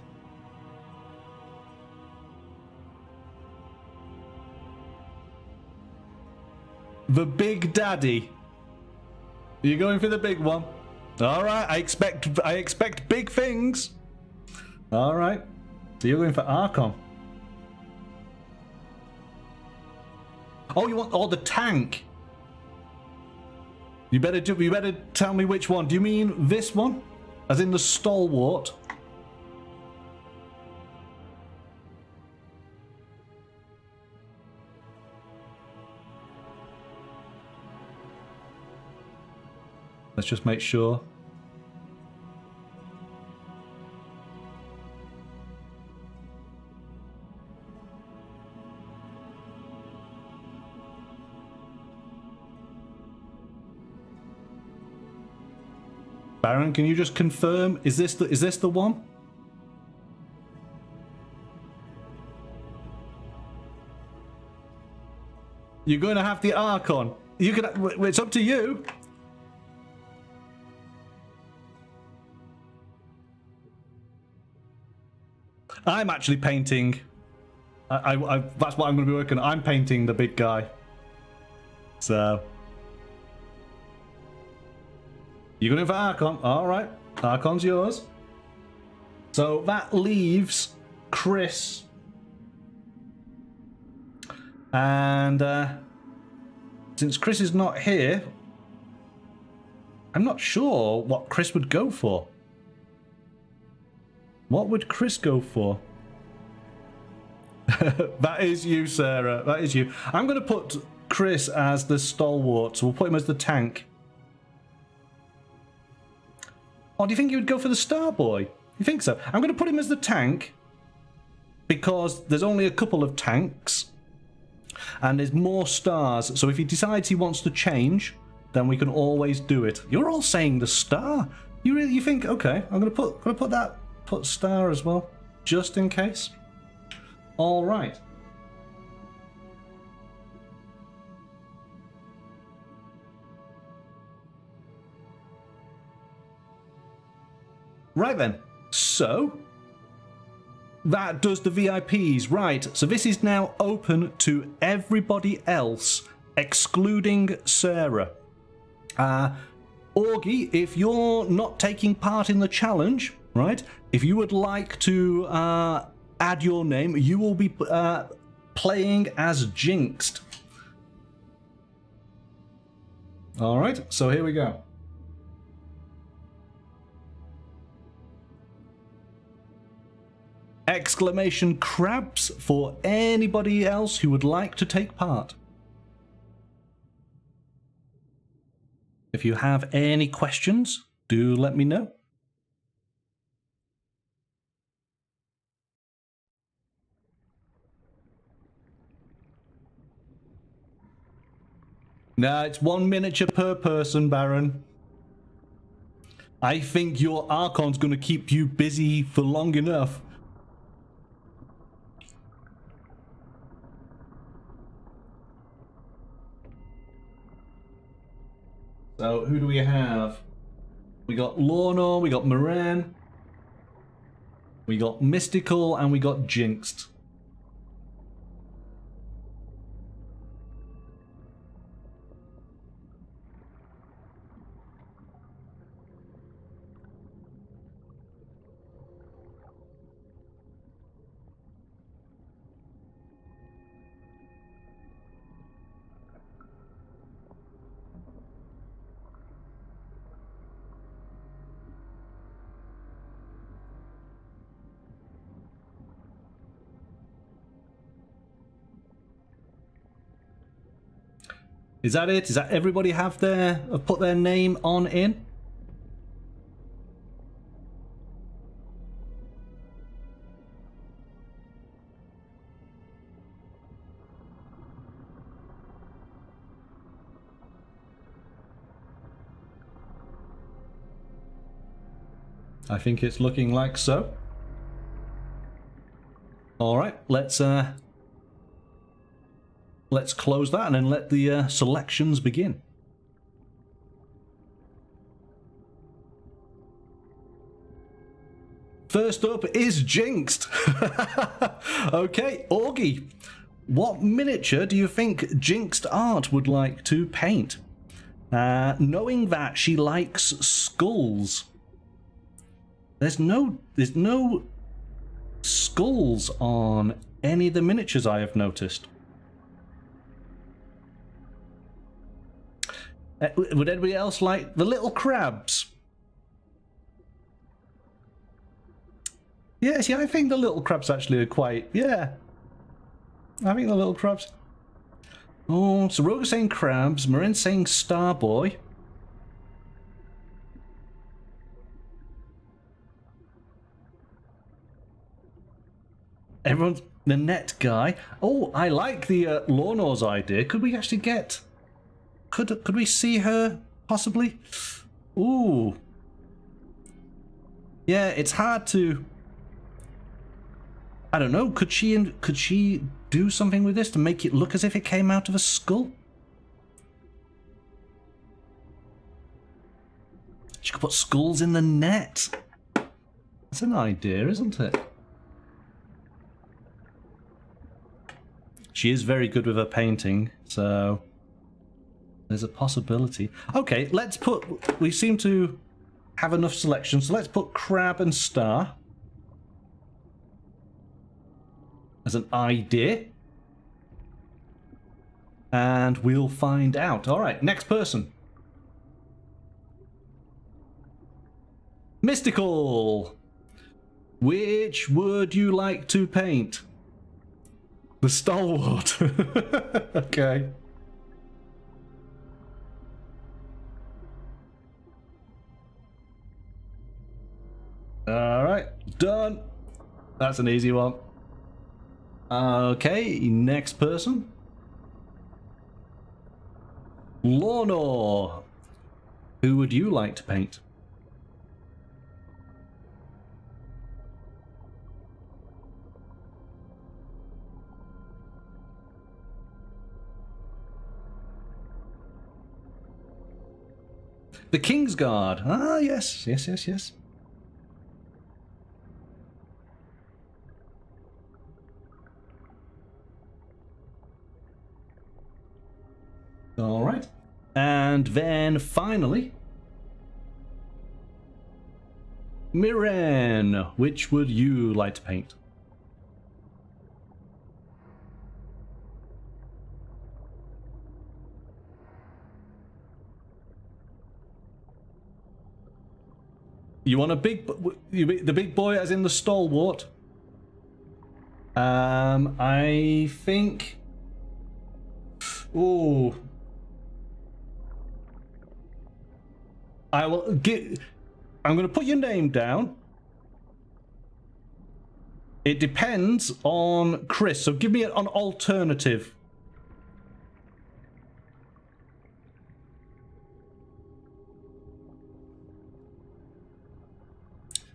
The Big Daddy. You're going for the big one. All right, I expect big things. All right, so you're going for Archon. Oh, you want the tank? You better tell me which one. Do you mean this one, as in the stalwart? Let's just make sure. Baron, can you just confirm? Is this the one? You're going to have the Archon. You can. It's up to you. I'm actually painting. That's what I'm going to be working on. I'm painting the big guy. So. You're going for Archon. Alright. Archon's yours. So that leaves Chris. And since Chris is not here, I'm not sure what Chris would go for. What would Chris go for? That is you, Sarah. That is you. I'm going to put Chris as the stalwart, so we'll put him as the tank. Or do you think you would go for the Starboy? You think so? I'm going to put him as the tank because there's only a couple of tanks and there's more stars. So if he decides he wants to change, then we can always do it. You're all saying the star. You think? Okay, I'm going to put star as well, just in case. All right. Right then, so that does the VIPs, right? So this is now open to everybody else, excluding Sarah. Augie, if you're not taking part in the challenge, right? If you would like to add your name, you will be playing as Jinxed. All right, so here we go. Exclamation crabs for anybody else who would like to take part. If you have any questions, do let me know. Nah, it's 1 miniature per person, Baron. I think your Archon's going to keep you busy for long enough. So, who do we have? We got Lorna, we got Moran, we got Mystical, and we got Jinxed. Is that it? Is that everybody have put their name on in? I think it's looking like so. All right, let's close that and then let the selections begin. First up is Jinxed. Okay, Augie, what miniature do you think Jinxed Art would like to paint? Knowing that she likes skulls. There's no skulls on any of the miniatures I have noticed. Would anybody else like the little crabs? Yes, yeah, I think the little crabs actually are quite, yeah. I think the little crabs. Oh, so Rogue is saying crabs, Marin's saying Starboy. Everyone's the net guy. Oh, I like the Lorna's idea. Could we actually get... Could we see her, possibly? Ooh. Yeah, it's hard to... I don't know, could she do something with this to make it look as if it came out of a skull? She could put skulls in the net. That's an idea, isn't it? She is very good with her painting, so there's a possibility. Okay, let's put... We seem to have enough selection, so let's put crab and star as an idea. And we'll find out. All right, next person. Mystical. Which would you like to paint? The stalwart. Okay. All right, done. That's an easy one. Okay, next person. Lornor. Who would you like to paint? The Kingsguard. Ah, yes, yes, yes, yes. All right. And then finally, Miren. Which would you like to paint? You want a big... The big boy as in the stalwart? I think... Ooh. I will get... I'm going to put your name down. It depends on Chris, so give me an alternative.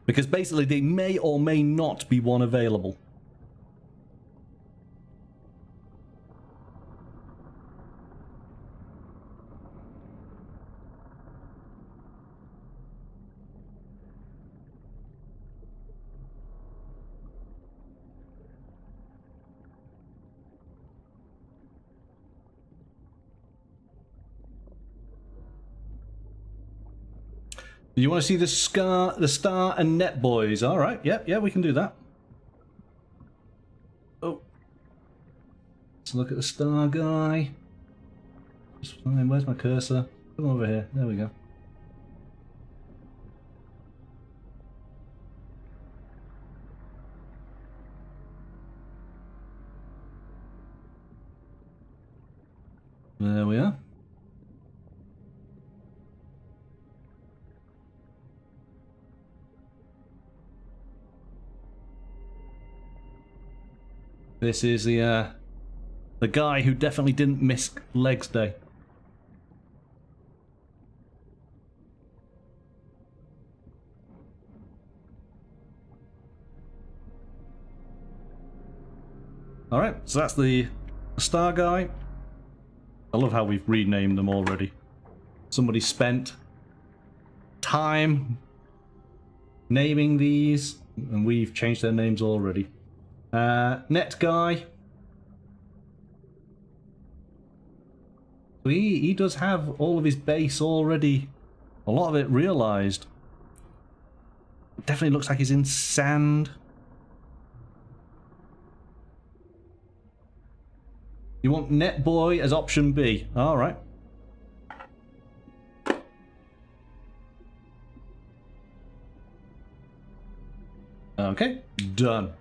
Because basically they may or may not be one available. You want to see the star and net boys? All right, yeah, we can do that. Oh, let's look at the star guy. Where's my cursor? Come over here. There we go. There we are. This is the guy who definitely didn't miss legs day. All right, so that's the star guy. I love how we've renamed them already. Somebody spent time naming these, and we've changed their names already. Net guy. He does have all of his base already, a lot of it realized. Definitely looks like he's in sand. You want net boy as option B. All right. Okay, done.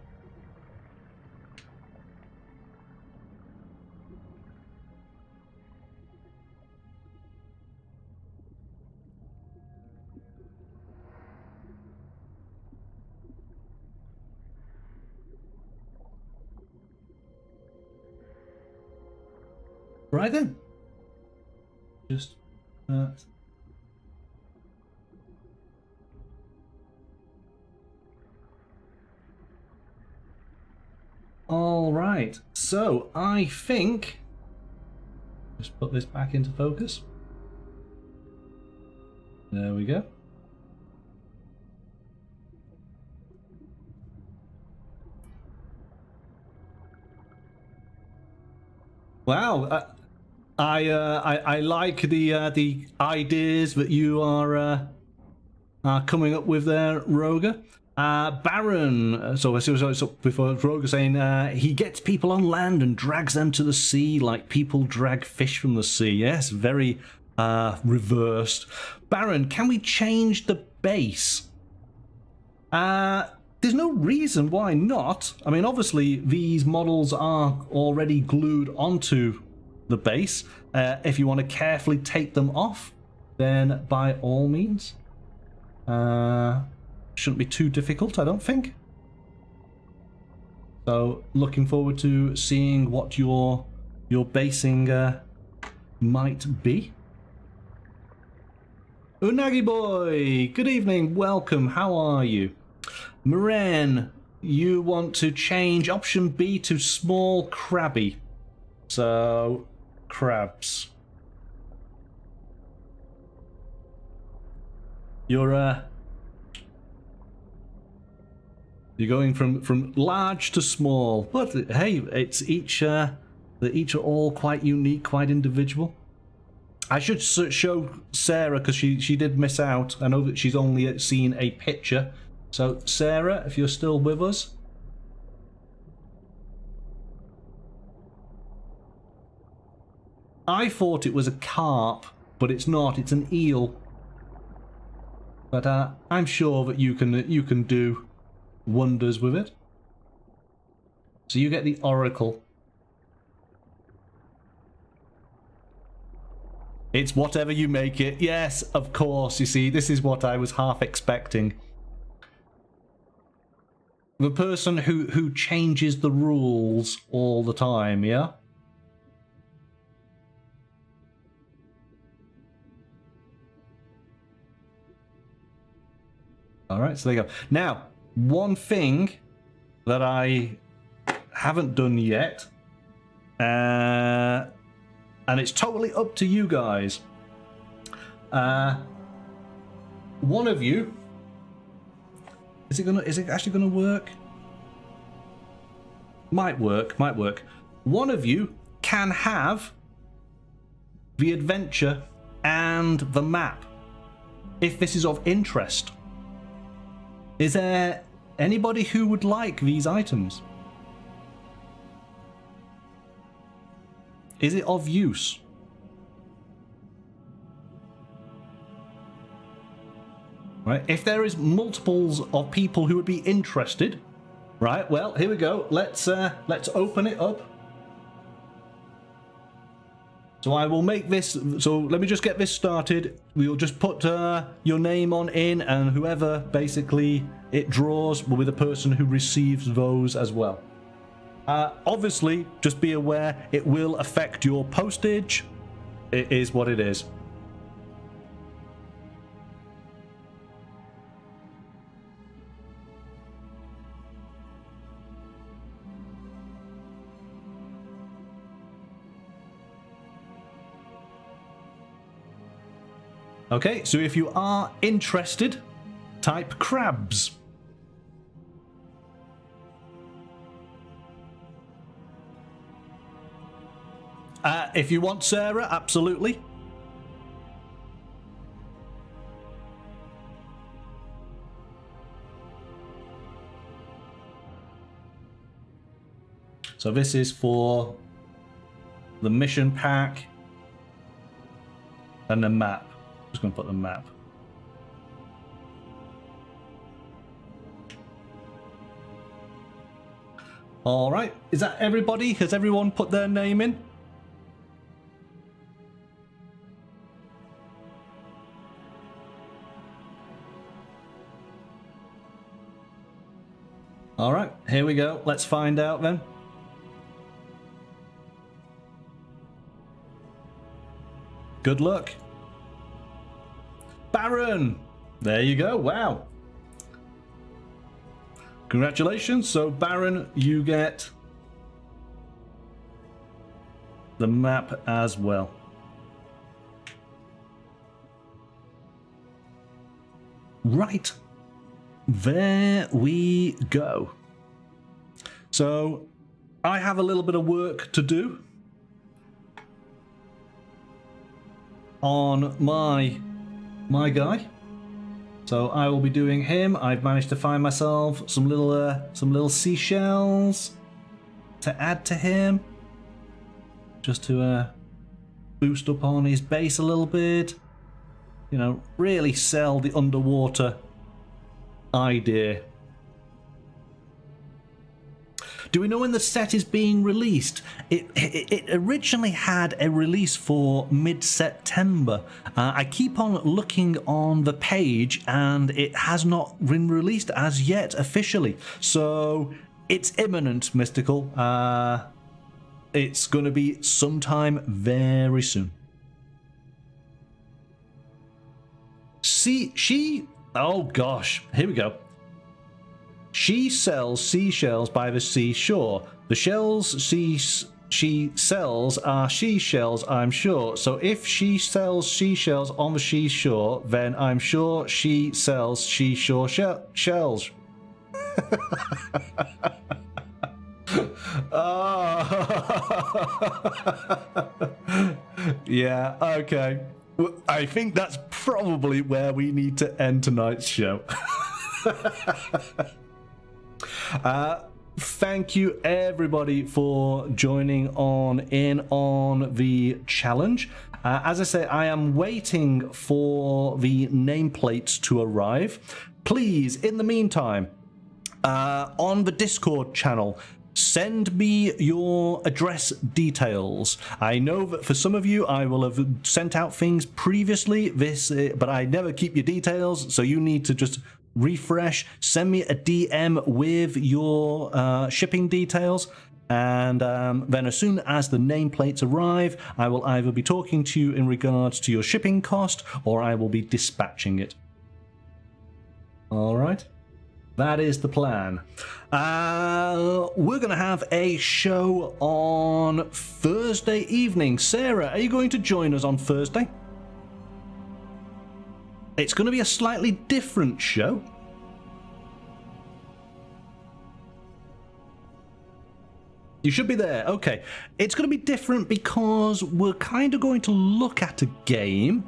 Right then. Just that. All right, so I think, just put this back into focus. There we go. Wow, I like the ideas that you are coming up with there, Roger. Baron, so before Roger saying he gets people on land and drags them to the sea like people drag fish from the sea. Yes, very reversed. Baron, can we change the base? There's no reason why not. I mean, obviously, these models are already glued onto the base. If you want to carefully take them off, then by all means. Shouldn't be too difficult, I don't think. So, looking forward to seeing what your basing might be. Unagi boy, good evening, welcome, how are you? Moran, you want to change option B to small crabby. So, crabs. You're going from large to small, but hey, it's each are all quite unique, quite individual. I should show Sarah because she did miss out. I know that she's only seen a picture. So, Sarah, if you're still with us. I thought it was a carp, but it's not. It's an eel. But I'm sure that you can do wonders with it. So you get the oracle. It's whatever you make it. Yes, of course. You see, this is what I was half expecting. The person who changes the rules all the time, yeah? Alright, so there you go. Now, one thing that I haven't done yet, and it's totally up to you guys. One of you, is it actually gonna work? Might work. One of you can have the adventure and the map, if this is of interest. Is there anybody who would like these items? Is it of use? Right, if there is multiples of people who would be interested, right, well, here we go. Let's open it up. So I will make this, so let me just get this started. We'll just put your name on in, and whoever basically it draws will be the person who receives those as well. Obviously, just be aware it will affect your postage. It is what it is. Okay, so if you are interested, type crabs. If you want Sarah, absolutely. So this is for the mission pack and the map. Just going to put the map. All right, is that everybody? Has everyone put their name in? All right, here we go. Let's find out then. Good luck. Baron! There you go, wow. Congratulations. So Baron, you get the map as well. Right, there we go. So I have a little bit of work to do on my guy. So I will be doing him. I've managed to find myself some little seashells to add to him, just to boost up on his base a little bit. You know, really sell the underwater idea. Do we know when the set is being released? It originally had a release for mid-September. I keep on looking on the page and it has not been released as yet officially. So it's imminent, Mystical. It's going to be sometime very soon. Oh gosh, here we go. She sells seashells by the seashore. The shells she sells are she shells, I'm sure. So if she sells seashells on the seashore, then I'm sure she sells seashore shells. Yeah, okay. I think that's probably where we need to end tonight's show. Thank you everybody for joining in on the challenge. As I say, I am waiting for the nameplates to arrive. Please, in the meantime, on the Discord channel, send me your address details. I know that for some of you I will have sent out things previously, but I never keep your details, so you need to just refresh. Send me a DM with your shipping details, and then as soon as the nameplates arrive, I will either be talking to you in regards to your shipping cost, or I will be dispatching it. All right. That is the plan. We're going to have a show on Thursday evening. Sarah, are you going to join us on Thursday? It's going to be a slightly different show. You should be there. Okay. It's going to be different because we're kind of going to look at a game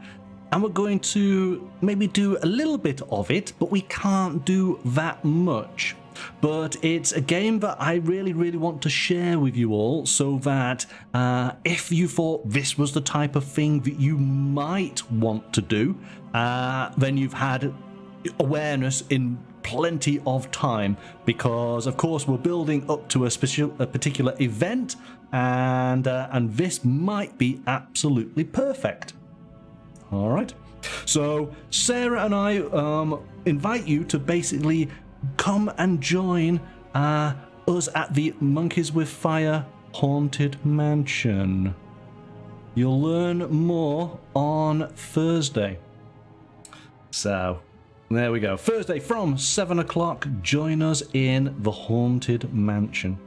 and we're going to maybe do a little bit of it, but we can't do that much. But it's a game that I really, really want to share with you all, so that if you thought this was the type of thing that you might want to do, then you've had awareness in plenty of time, because of course we're building up to a particular event, and this might be absolutely perfect. All right, so Sarah and I invite you to basically come and join us at the Monkeys with Fire Haunted Mansion. You'll learn more on Thursday. So there we go. Thursday from 7 o'clock, join us in the Haunted Mansion.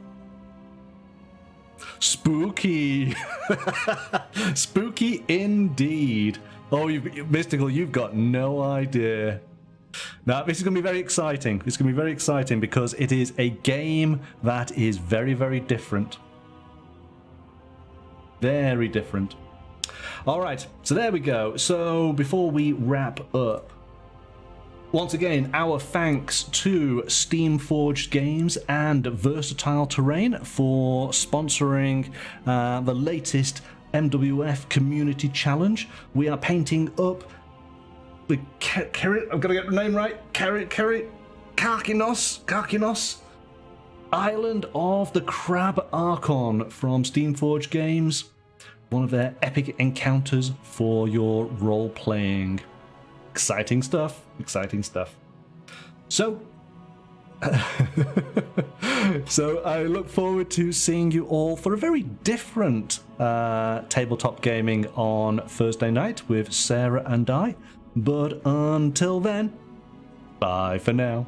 Spooky. Spooky indeed. Oh, Mystical, you've got no idea. Now, this is going to be very exciting. This is going to be very exciting because it is a game that is very, very different. Very different. All right, so there we go. So before we wrap up, once again, our thanks to Steamforged Games and Versatile Terrain for sponsoring the latest MWF Community Challenge. We are painting up the I've got to get the name right. Karkinos Island of the Crab Archon from Steamforged Games. One of their epic encounters for your role playing. Exciting stuff. Exciting stuff. So so I look forward to seeing you all for a very different tabletop gaming on Thursday night with Sarah and I. But until then, bye for now.